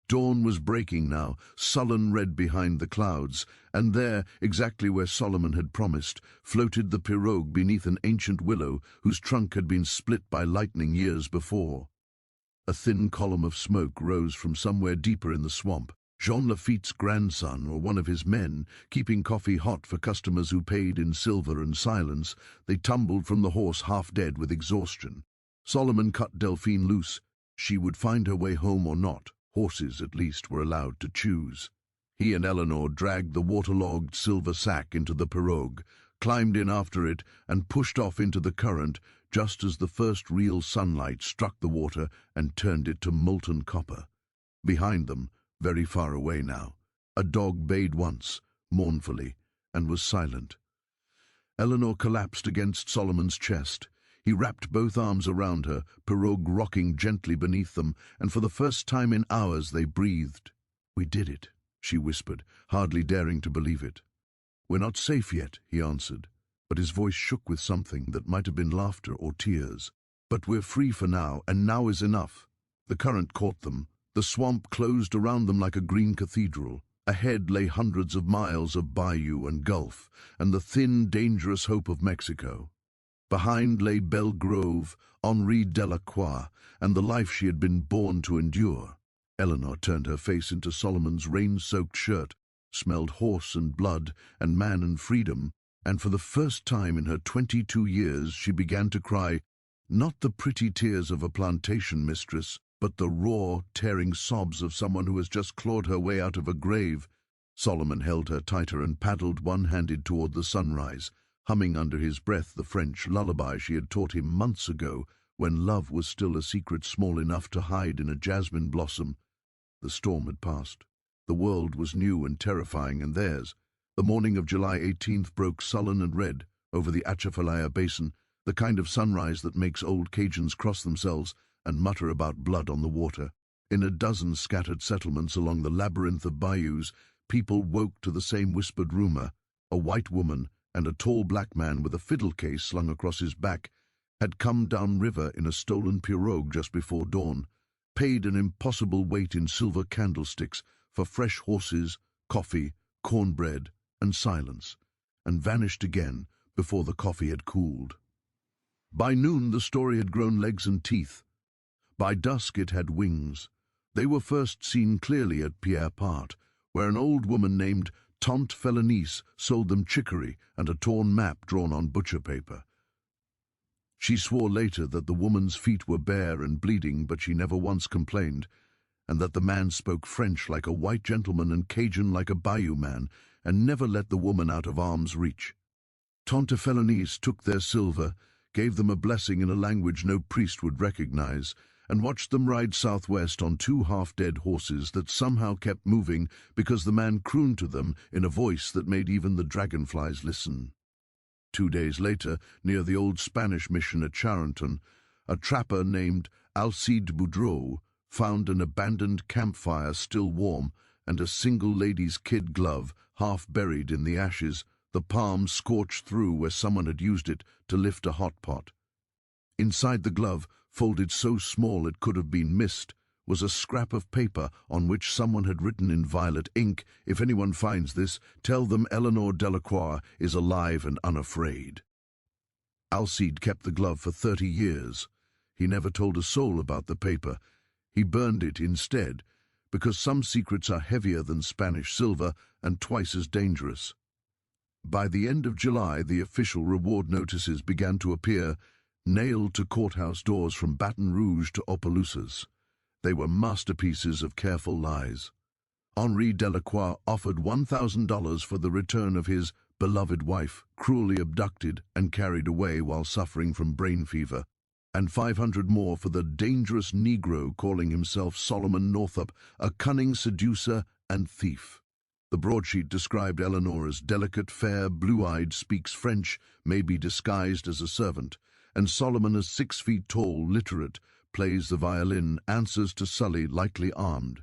Dawn was breaking now, sullen red behind the clouds, and there, exactly where Solomon had promised, floated the pirogue beneath an ancient willow whose trunk had been split by lightning years before. A thin column of smoke rose from somewhere deeper in the swamp. Jean Lafitte's grandson, or one of his men, keeping coffee hot for customers who paid in silver and silence. They tumbled from the horse half dead with exhaustion. Solomon cut Delphine loose. She would find her way home or not. Horses, at least, were allowed to choose. He and Eleanor dragged the waterlogged silver sack into the pirogue, climbed in after it, and pushed off into the current just as the first real sunlight struck the water and turned it to molten copper. Behind them, very far away now, a dog bayed once, mournfully, and was silent. Eleanor collapsed against Solomon's chest. He wrapped both arms around her, pirogue rocking gently beneath them, and for the first time in hours they breathed. "We did it," she whispered, hardly daring to believe it. "We're not safe yet," he answered, but his voice shook with something that might have been laughter or tears. "But we're free for now, and now is enough." The current caught them. The swamp closed around them like a green cathedral. Ahead lay hundreds of miles of bayou and gulf, and the thin, dangerous hope of Mexico. Behind lay Belle Grove, Henri Delacroix, and the life she had been born to endure. Eleanor turned her face into Solomon's rain-soaked shirt, smelled horse and blood and man and freedom, and for the first time in her 22 years she began to cry, not the pretty tears of a plantation mistress, but the raw, tearing sobs of someone who has just clawed her way out of a grave. Solomon held her tighter and paddled one-handed toward the sunrise, humming under his breath the French lullaby she had taught him months ago, when love was still a secret small enough to hide in a jasmine blossom. The storm had passed. The world was new and terrifying, and theirs. The morning of July 18th broke sullen and red over the Atchafalaya Basin, the kind of sunrise that makes old Cajuns cross themselves and mutter about blood on the water. In a dozen scattered settlements along the labyrinth of bayous, people woke to the same whispered rumor. A white woman and a tall black man with a fiddle case slung across his back had come down river in a stolen pirogue just before dawn, paid an impossible weight in silver candlesticks for fresh horses, coffee, cornbread, and silence, and vanished again before the coffee had cooled. By noon the story had grown legs and teeth. By dusk it had wings. They were first seen clearly at Pierre Part, where an old woman named Tante Felonice sold them chicory and a torn map drawn on butcher paper. She swore later that the woman's feet were bare and bleeding, but she never once complained, and that the man spoke French like a white gentleman and Cajun like a bayou man, and never let the woman out of arm's reach. Tante Felonice took their silver, gave them a blessing in a language no priest would recognize, and watched them ride southwest on two half-dead horses that somehow kept moving because the man crooned to them in a voice that made even the dragonflies listen. 2 days later, near the old Spanish mission at Charenton, a trapper named Alcide Boudreau found an abandoned campfire still warm and a single lady's kid glove half buried in the ashes, the palm scorched through where someone had used it to lift a hot pot. Inside the glove, folded so small it could have been missed, was a scrap of paper on which someone had written in violet ink, "If anyone finds this, tell them Eleanor Delacroix is alive and unafraid." Alcide kept the glove for 30 years. He never told a soul about the paper. He burned it instead, because some secrets are heavier than Spanish silver and twice as dangerous. By the end of July, the official reward notices began to appear, nailed to courthouse doors from Baton Rouge to Opelousas. They were masterpieces of careful lies. Henri Delacroix offered $1,000 for the return of his beloved wife, cruelly abducted and carried away while suffering from brain fever, and 500 more for the dangerous Negro calling himself Solomon Northup, a cunning seducer and thief. The broadsheet described Eleanor as delicate, fair, blue-eyed, speaks French, may be disguised as a servant, and Solomon as 6 feet tall, literate, plays the violin, answers to Sully, lightly armed.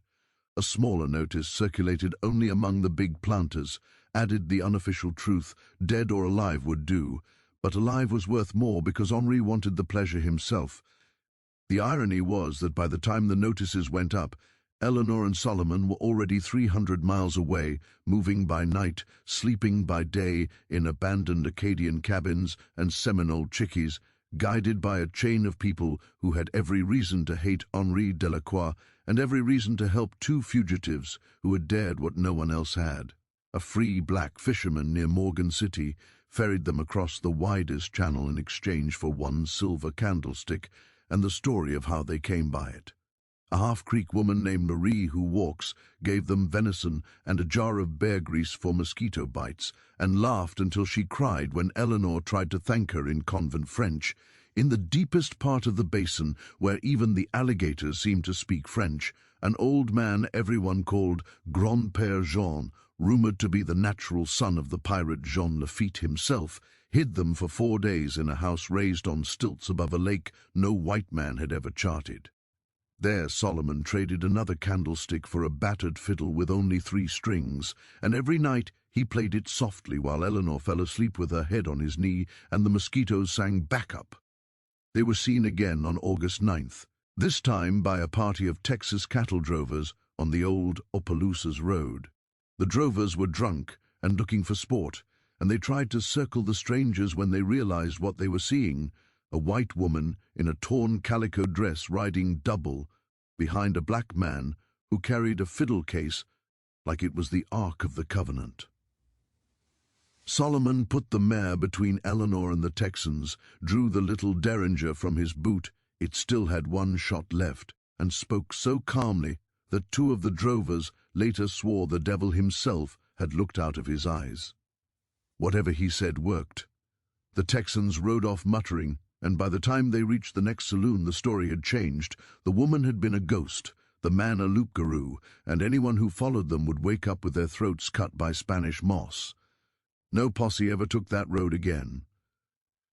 A smaller notice, circulated only among the big planters, added the unofficial truth, dead or alive would do, but alive was worth more because Henri wanted the pleasure himself. The irony was that by the time the notices went up, Eleanor and Solomon were already 300 miles away, moving by night, sleeping by day in abandoned Acadian cabins and Seminole chickees, guided by a chain of people who had every reason to hate Henri Delacroix and every reason to help 2 fugitives who had dared what no one else had. A free black fisherman near Morgan City ferried them across the widest channel in exchange for 1 silver candlestick and the story of how they came by it. A half-Creek woman named Marie who walks gave them venison and a jar of bear grease for mosquito bites, and laughed until she cried when Eleanor tried to thank her in convent French. In the deepest part of the basin, where even the alligators seemed to speak French, an old man everyone called Grand-Père Jean, rumored to be the natural son of the pirate Jean Lafitte himself, hid them for 4 days in a house raised on stilts above a lake no white man had ever charted. There Solomon traded another candlestick for a battered fiddle with only 3 strings, and every night he played it softly while Eleanor fell asleep with her head on his knee and the mosquitoes sang backup. They were seen again on August 9th, this time by a party of Texas cattle drovers on the old Opelousas Road. The drovers were drunk and looking for sport, and they tried to circle the strangers when they realized what they were seeing: a white woman in a torn calico dress riding double behind a black man who carried a fiddle case like it was the Ark of the Covenant. Solomon put the mare between Eleanor and the Texans, drew the little derringer from his boot, it still had 1 shot left, and spoke so calmly that 2 of the drovers later swore the devil himself had looked out of his eyes. Whatever he said worked. The Texans rode off muttering, and by the time they reached the next saloon the story had changed. The woman had been a ghost, the man a loup-garou, and anyone who followed them would wake up with their throats cut by Spanish moss. No posse ever took that road again.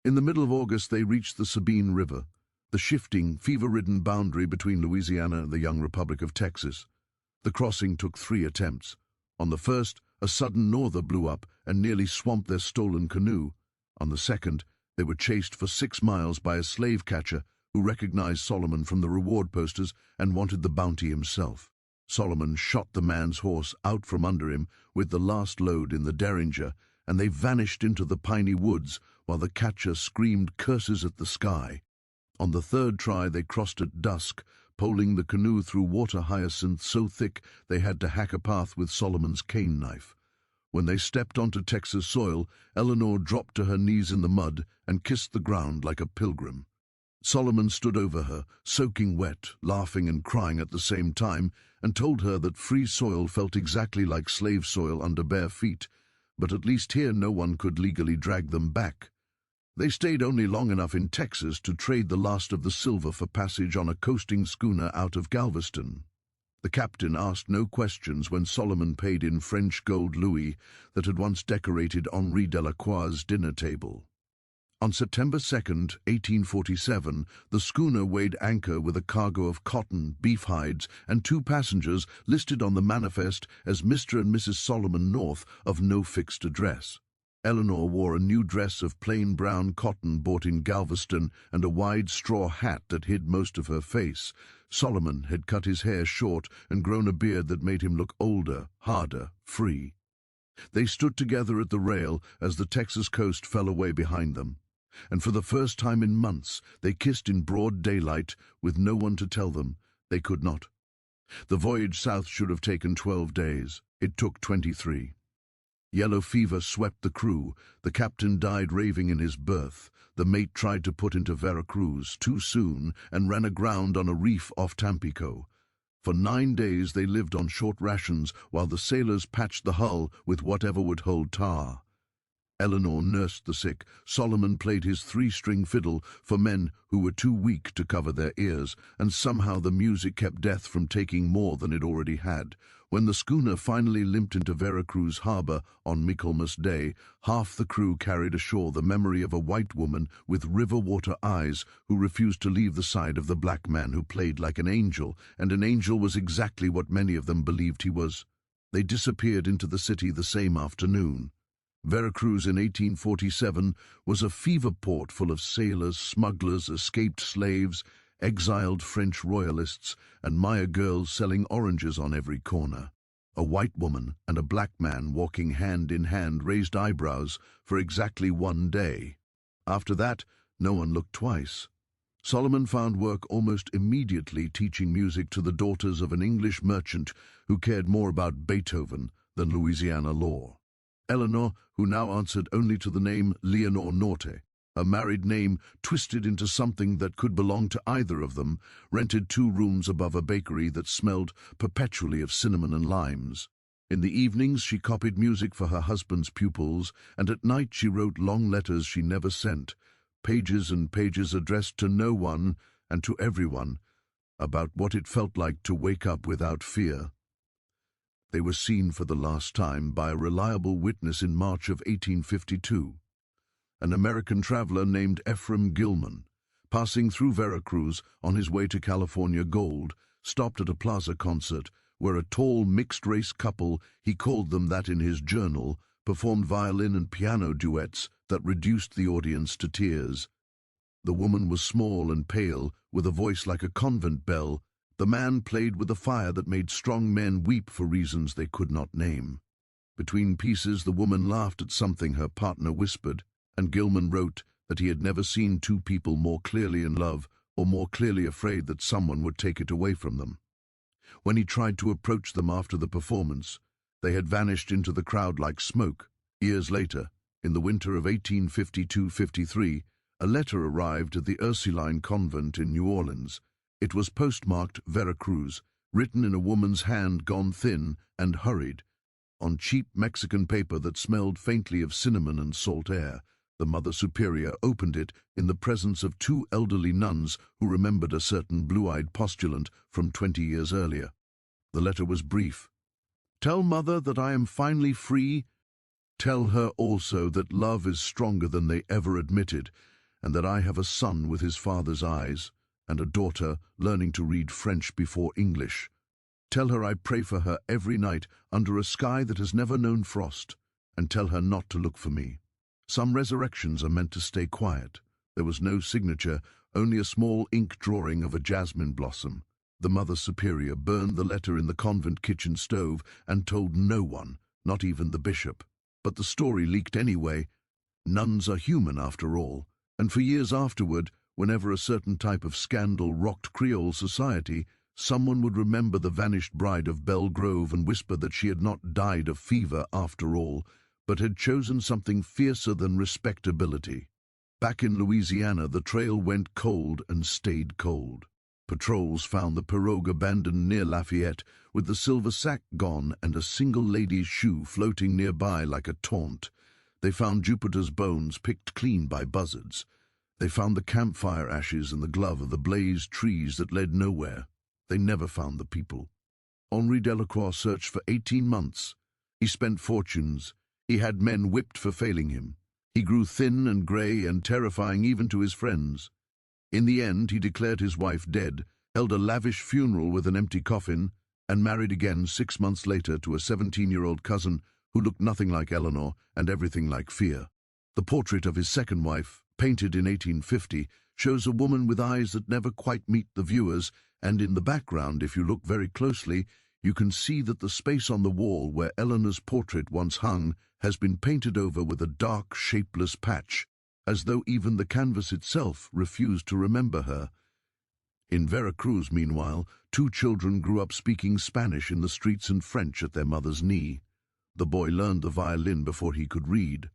In the middle of August they reached the Sabine River, the shifting, fever-ridden boundary between Louisiana and the young Republic of Texas. The crossing took 3 attempts. On the first, a sudden norther blew up and nearly swamped their stolen canoe. On the second, they were chased for 6 miles by a slave catcher who recognized Solomon from the reward posters and wanted the bounty himself. Solomon shot the man's horse out from under him with the last load in the derringer, and they vanished into the piney woods while the catcher screamed curses at the sky. On the 3rd try they crossed at dusk, poling the canoe through water hyacinth so thick they had to hack a path with Solomon's cane knife. When they stepped onto Texas soil, Eleanor dropped to her knees in the mud and kissed the ground like a pilgrim. Solomon stood over her, soaking wet, laughing and crying at the same time, and told her that free soil felt exactly like slave soil under bare feet, but at least here no one could legally drag them back. They stayed only long enough in Texas to trade the last of the silver for passage on a coasting schooner out of Galveston. The captain asked no questions when Solomon paid in French gold louis that had once decorated Henri Delacroix's dinner table. On September 2nd, 1847, the schooner weighed anchor with a cargo of cotton, beef hides, and 2 passengers listed on the manifest as Mr. and Mrs. Solomon North of no fixed address. Eleanor wore a new dress of plain brown cotton bought in Galveston and a wide straw hat that hid most of her face. Solomon had cut his hair short and grown a beard that made him look older, harder, free. They stood together at the rail as the Texas coast fell away behind them, and for the first time in months they kissed in broad daylight with no one to tell them they could not. The voyage south should have taken 12 days. It took 23. Yellow fever swept the crew. The captain died raving in his berth. The mate tried to put into Veracruz too soon and ran aground on a reef off Tampico. For 9 days they lived on short rations while the sailors patched the hull with whatever would hold tar. Eleanor nursed the sick. Solomon played his 3-string fiddle for men who were too weak to cover their ears, and somehow the music kept death from taking more than it already had. When the schooner finally limped into Veracruz harbor on Michaelmas Day, half the crew carried ashore the memory of a white woman with river-water eyes who refused to leave the side of the black man who played like an angel, and an angel was exactly what many of them believed he was. They disappeared into the city the same afternoon. Veracruz in 1847 was a fever port full of sailors, smugglers, escaped slaves, exiled French royalists, and Maya girls selling oranges on every corner. A white woman and a black man walking hand in hand raised eyebrows for exactly 1 day. After that, no one looked twice. Solomon found work almost immediately teaching music to the daughters of an English merchant who cared more about Beethoven than Louisiana law. Eleanor, who now answered only to the name Leonore Norte, Her married name twisted into something that could belong to either of them, rented 2 rooms above a bakery that smelled perpetually of cinnamon and limes. In the evenings she copied music for her husband's pupils, and at night she wrote long letters she never sent, pages and pages addressed to no one and to everyone, about what it felt like to wake up without fear. They were seen for the last time by a reliable witness in March of 1852. An American traveler named Ephraim Gilman, passing through Veracruz on his way to California Gold, stopped at a plaza concert where a tall mixed-race couple, he called them that in his journal, performed violin and piano duets that reduced the audience to tears. The woman was small and pale, with a voice like a convent bell. The man played with a fire that made strong men weep for reasons they could not name. Between pieces, the woman laughed at something her partner whispered, and Gilman wrote that he had never seen 2 people more clearly in love or more clearly afraid that someone would take it away from them. When he tried to approach them after the performance, they had vanished into the crowd like smoke. Years later, in the winter of 1852-53, a letter arrived at the Ursuline convent in New Orleans. It was postmarked Veracruz, written in a woman's hand gone thin and hurried, on cheap Mexican paper that smelled faintly of cinnamon and salt air. The Mother Superior opened it in the presence of 2 elderly nuns who remembered a certain blue-eyed postulant from 20 years earlier. The letter was brief. "Tell Mother that I am finally free. Tell her also that love is stronger than they ever admitted, and that I have a son with his father's eyes, and a daughter learning to read French before English. Tell her I pray for her every night under a sky that has never known frost, and tell her not to look for me. Some resurrections are meant to stay quiet." There was no signature, only a small ink drawing of a jasmine blossom. The Mother Superior burned the letter in the convent kitchen stove and told no one, not even the bishop. But the story leaked anyway. Nuns are human after all, and for years afterward, whenever a certain type of scandal rocked Creole society, someone would remember the vanished bride of Belle Grove and whisper that she had not died of fever after all, but had chosen something fiercer than respectability. Back in Louisiana, the trail went cold and stayed cold. Patrols found the pirogue abandoned near Lafayette, with the silver sack gone and a single lady's shoe floating nearby like a taunt. They found Jupiter's bones picked clean by buzzards. They found the campfire ashes and the glove of the blazed trees that led nowhere. They never found the people. Henri Delacroix searched for 18 months. He spent fortunes. He had men whipped for failing him. He grew thin and grey and terrifying even to his friends. In the end, he declared his wife dead, held a lavish funeral with an empty coffin, and married again 6 months later to a 17-year-old cousin who looked nothing like Eleanor and everything like fear. The portrait of his second wife, painted in 1850, shows a woman with eyes that never quite meet the viewers, and in the background, if you look very closely, you can see that the space on the wall where Eleanor's portrait once hung has been painted over with a dark, shapeless patch, as though even the canvas itself refused to remember her. In Veracruz, meanwhile, 2 children grew up speaking Spanish in the streets and French at their mother's knee. The boy learned the violin before he could read.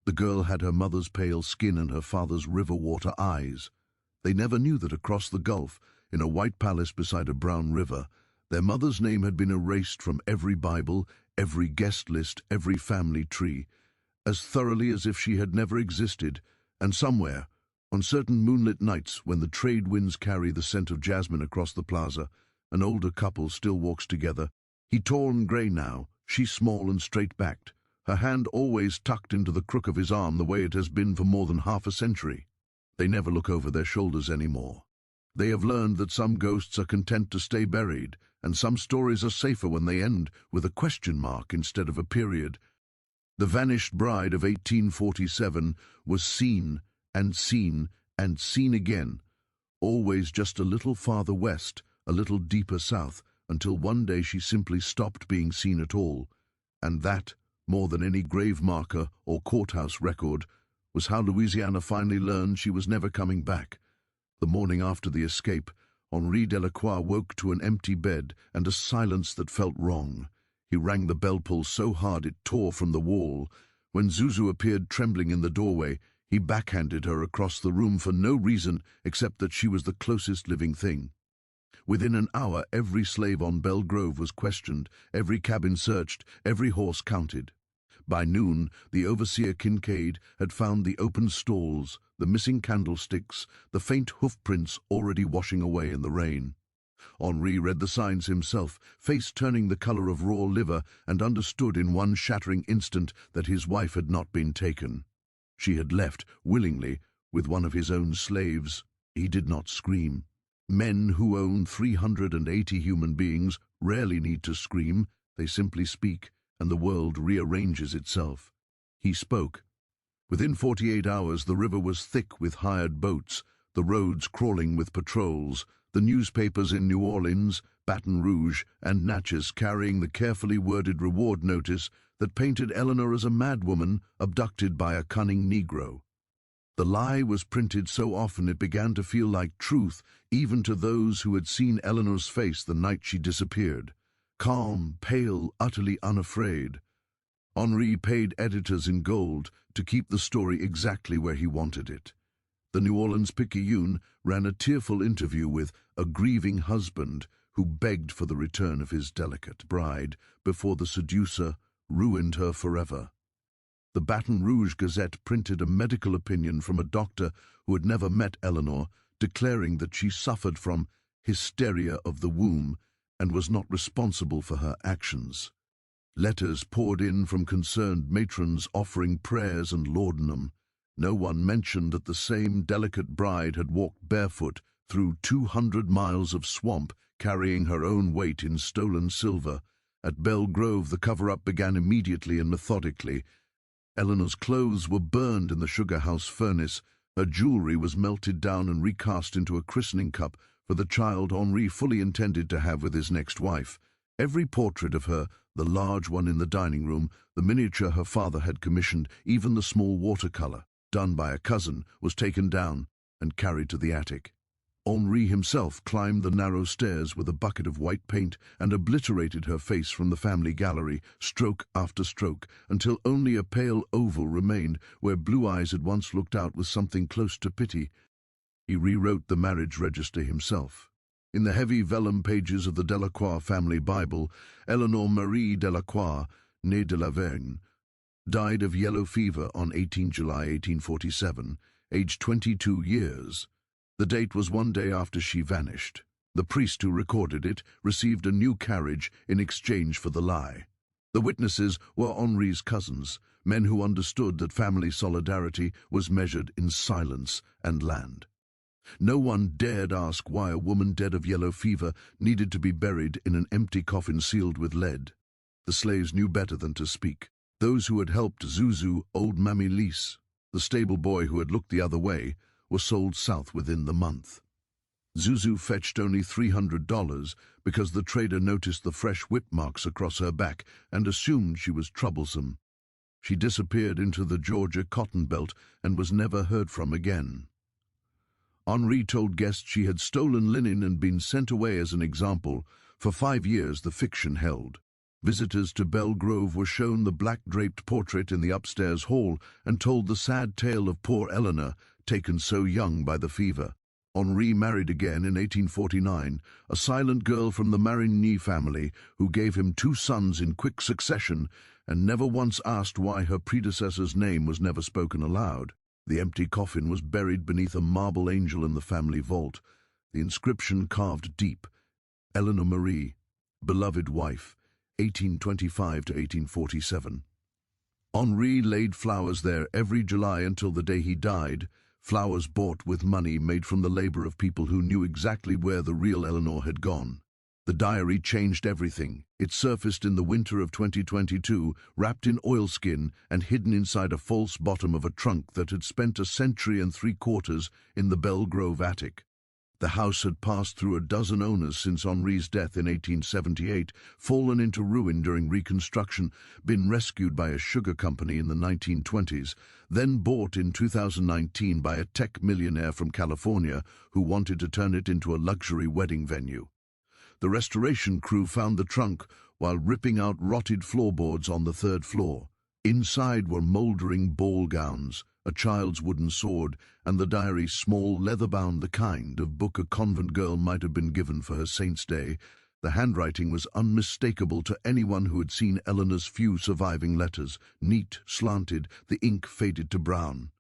The girl had her mother's pale skin and her father's river-water eyes. They never knew that across the Gulf, in a white palace beside a brown river, their mother's name had been erased from every Bible, every guest list, every family tree, as thoroughly as if she had never existed, and somewhere, on certain moonlit nights when the trade winds carry the scent of jasmine across the plaza, an older couple still walks together. He tall and grey now, she small and straight-backed, her hand always tucked into the crook of his arm the way it has been for more than half a century. They never look over their shoulders anymore. They have learned that some ghosts are content to stay buried, and some stories are safer when they end with a question mark instead of a period. The vanished bride of 1847 was seen and seen and seen again, always just a little farther west, a little deeper south, until one day she simply stopped being seen at all. And that, more than any grave marker or courthouse record, was how Louisiana finally learned she was never coming back. The morning after the escape, Henri Delacroix woke to an empty bed and a silence that felt wrong. He rang the bell pull so hard it tore from the wall. When Zuzu appeared trembling in the doorway, He backhanded her across the room for no reason except that she was the closest living thing. Within an hour, every slave on Belle Grove was questioned, every cabin searched, every horse counted. By noon, the overseer Kincaid had found the open stalls, the missing candlesticks, the faint hoofprints already washing away in the rain. Henri read the signs himself, face turning the color of raw liver, and understood in one shattering instant that his wife had not been taken. She had left, willingly, with one of his own slaves. He did not scream. Men who own 380 human beings rarely need to scream. They simply speak, and the world rearranges itself. He spoke. Within 48 hours, the river was thick with hired boats, the roads crawling with patrols, the newspapers in New Orleans, Baton Rouge, and Natchez carrying the carefully worded reward notice that painted Eleanor as a madwoman abducted by a cunning Negro. The lie was printed so often it began to feel like truth, even to those who had seen Eleanor's face the night she disappeared. Calm, pale, utterly unafraid. Henri paid editors in gold to keep the story exactly where he wanted it. The New Orleans Picayune ran a tearful interview with a grieving husband who begged for the return of his delicate bride before the seducer ruined her forever. The Baton Rouge Gazette printed a medical opinion from a doctor who had never met Eleanor, declaring that she suffered from hysteria of the womb and was not responsible for her actions. Letters poured in from concerned matrons offering prayers and laudanum. No one mentioned that the same delicate bride had walked barefoot through 200 miles of swamp, carrying her own weight in stolen silver. At Belle Grove, the cover-up began immediately and methodically. Eleanor's clothes were burned in the sugar house furnace. Her jewelry was melted down and recast into a christening cup for the child Henri fully intended to have with his next wife. Every portrait of her, the large one in the dining room, the miniature her father had commissioned, even the small watercolor, done by a cousin, was taken down and carried to the attic. Henri himself climbed the narrow stairs with a bucket of white paint and obliterated her face from the family gallery, stroke after stroke, until only a pale oval remained where blue eyes had once looked out with something close to pity. He rewrote the marriage register himself. In the heavy vellum pages of the Delacroix family Bible, Eleanor Marie Delacroix, née de la Vergne, died of yellow fever on 18 July 1847, aged 22 years. The date was one day after she vanished. The priest who recorded it received a new carriage in exchange for the lie. The witnesses were Henri's cousins, men who understood that family solidarity was measured in silence and land. No one dared ask why a woman dead of yellow fever needed to be buried in an empty coffin sealed with lead. The slaves knew better than to speak. Those who had helped Zuzu, old Mammy Lise, the stable boy who had looked the other way, were sold south within the month. Zuzu fetched only $300 because the trader noticed the fresh whip marks across her back and assumed she was troublesome. She disappeared into the Georgia cotton belt and was never heard from again. Henri told guests she had stolen linen and been sent away as an example. For 5 years the fiction held. Visitors to Belle Grove were shown the black-draped portrait in the upstairs hall and told the sad tale of poor Eleanor, taken so young by the fever. Henri married again in 1849, a silent girl from the Marigny family who gave him 2 sons in quick succession and never once asked why her predecessor's name was never spoken aloud. The empty coffin was buried beneath a marble angel in the family vault, the inscription carved deep, Eleanor Marie, beloved wife, 1825 to 1847. Henri laid flowers there every July until the day he died, flowers bought with money made from the labor of people who knew exactly where the real Eleanor had gone. The diary changed everything. It surfaced in the winter of 2022, wrapped in oilskin and hidden inside a false bottom of a trunk that had spent 1 century and 3/4 in the Belle Grove attic. The house had passed through a dozen owners since Henri's death in 1878, fallen into ruin during Reconstruction, been rescued by a sugar company in the 1920s, then bought in 2019 by a tech millionaire from California who wanted to turn it into a luxury wedding venue. The restoration crew found the trunk while ripping out rotted floorboards on the 3rd floor. Inside were moldering ball gowns, a child's wooden sword, and the diary small, leather-bound, the kind of book a convent girl might have been given for her saint's day. The handwriting was unmistakable to anyone who had seen Eleanor's few surviving letters, neat, slanted, the ink faded to brown.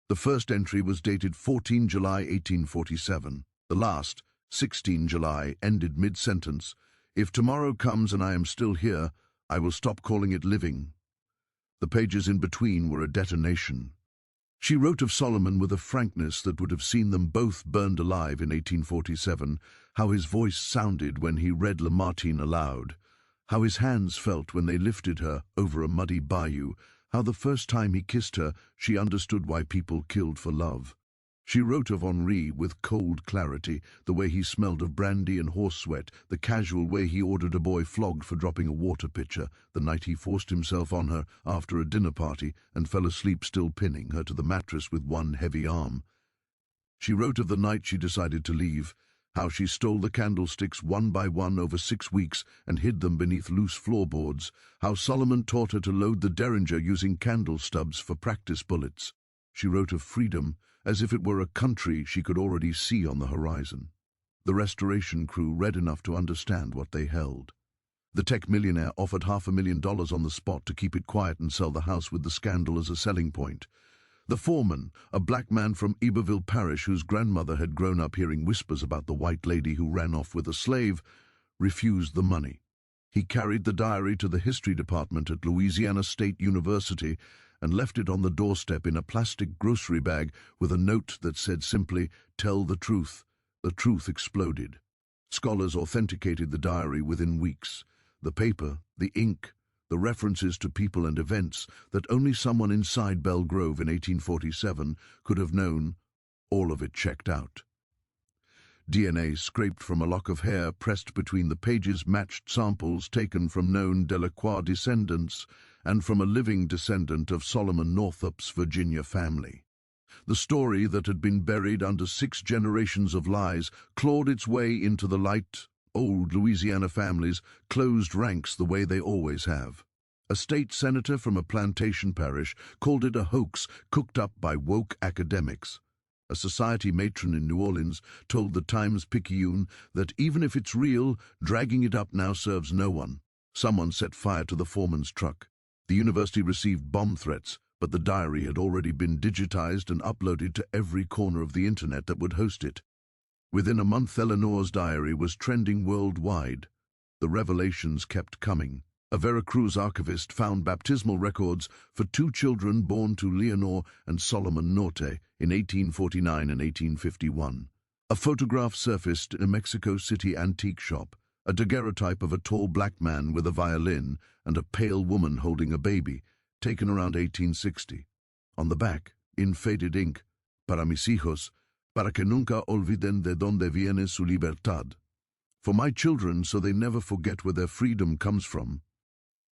The first entry was dated 14 July 1847. The last, 16 July, ended mid-sentence. "If tomorrow comes and I am still here, I will stop calling it living." The pages in between were a detonation. She wrote of Solomon with a frankness that would have seen them both burned alive in 1847, how his voice sounded when he read Lamartine aloud, how his hands felt when they lifted her over a muddy bayou, how the first time he kissed her, she understood why people killed for love. She wrote of Henri with cold clarity, the way he smelled of brandy and horse sweat, the casual way he ordered a boy flogged for dropping a water pitcher, the night he forced himself on her after a dinner party and fell asleep still pinning her to the mattress with one heavy arm. She wrote of the night she decided to leave, how she stole the candlesticks one by one over 6 weeks and hid them beneath loose floorboards, how Solomon taught her to load the derringer using candle stubs for practice bullets. She wrote of freedom, as if it were a country she could already see on the horizon. The restoration crew read enough to understand what they held. The tech millionaire offered $500,000 on the spot to keep it quiet and sell the house with the scandal as a selling point. The foreman, a black man from Iberville Parish whose grandmother had grown up hearing whispers about the white lady who ran off with a slave, refused the money. He carried the diary to the history department at Louisiana State University and left it on the doorstep in a plastic grocery bag with a note that said simply, "Tell the truth." The truth exploded. Scholars authenticated the diary within weeks. The paper, the ink, the references to people and events that only someone inside Belle Grove in 1847 could have known, all of it checked out. DNA scraped from a lock of hair pressed between the pages matched samples taken from known Delacroix descendants and from a living descendant of Solomon Northup's Virginia family. The story that had been buried under 6 generations of lies clawed its way into the light. Old Louisiana families closed ranks the way they always have. A state senator from a plantation parish called it a hoax cooked up by woke academics. A society matron in New Orleans told the Times-Picayune that even if it's real, dragging it up now serves no one. Someone set fire to the foreman's truck. The university received bomb threats, but the diary had already been digitized and uploaded to every corner of the internet that would host it. Within a month, Eleanor's diary was trending worldwide. The revelations kept coming. A Veracruz archivist found baptismal records for 2 children born to Leonor and Solomon Norte in 1849 and 1851. A photograph surfaced in a Mexico City antique shop, a daguerreotype of a tall black man with a violin and a pale woman holding a baby, taken around 1860. On the back, in faded ink, "Para mis hijos, para que nunca olviden de donde viene su libertad." For my children, so they never forget where their freedom comes from.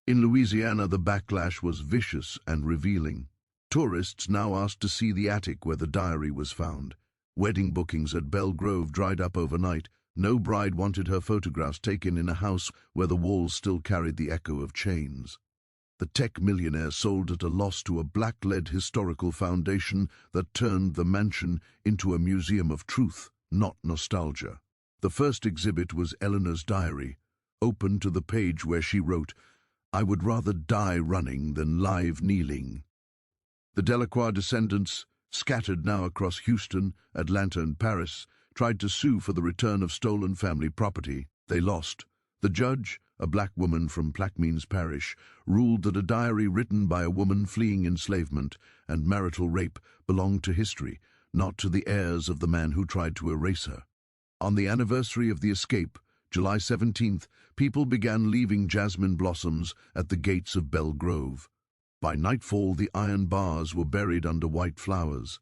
In Louisiana, the backlash was vicious and revealing. Tourists now asked to see the attic where the diary was found. Wedding bookings at Belle Grove dried up overnight. No bride wanted her photographs taken in a house where the walls still carried the echo of chains. The tech millionaire sold at a loss to a black-led historical foundation that turned the mansion into a museum of truth, not nostalgia. The first exhibit was Eleanor's diary, open to the page where she wrote, "I would rather die running than live kneeling." The Delacroix descendants, scattered now across Houston, Atlanta, and Paris, tried to sue for the return of stolen family property. They lost. The judge, a black woman from Plaquemines Parish, ruled that a diary written by a woman fleeing enslavement and marital rape belonged to history, not to the heirs of the man who tried to erase her. On the anniversary of the escape, July 17th, people began leaving jasmine blossoms at the gates of Belle Grove. By nightfall, the iron bars were buried under white flowers.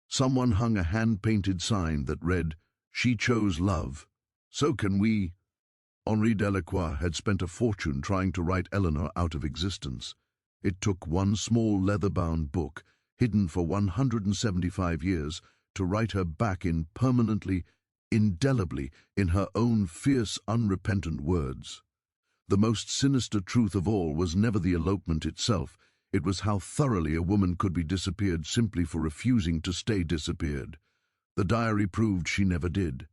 Someone hung a hand-painted sign that read, "She chose love. So can we." Henri Delacroix had spent a fortune trying to write Eleanor out of existence. It took one small leather-bound book, hidden for 175 years, to write her back in permanently, indelibly, in her own fierce, unrepentant words. The most sinister truth of all was never the elopement itself. It was how thoroughly a woman could be disappeared simply for refusing to stay disappeared. The diary proved she never did.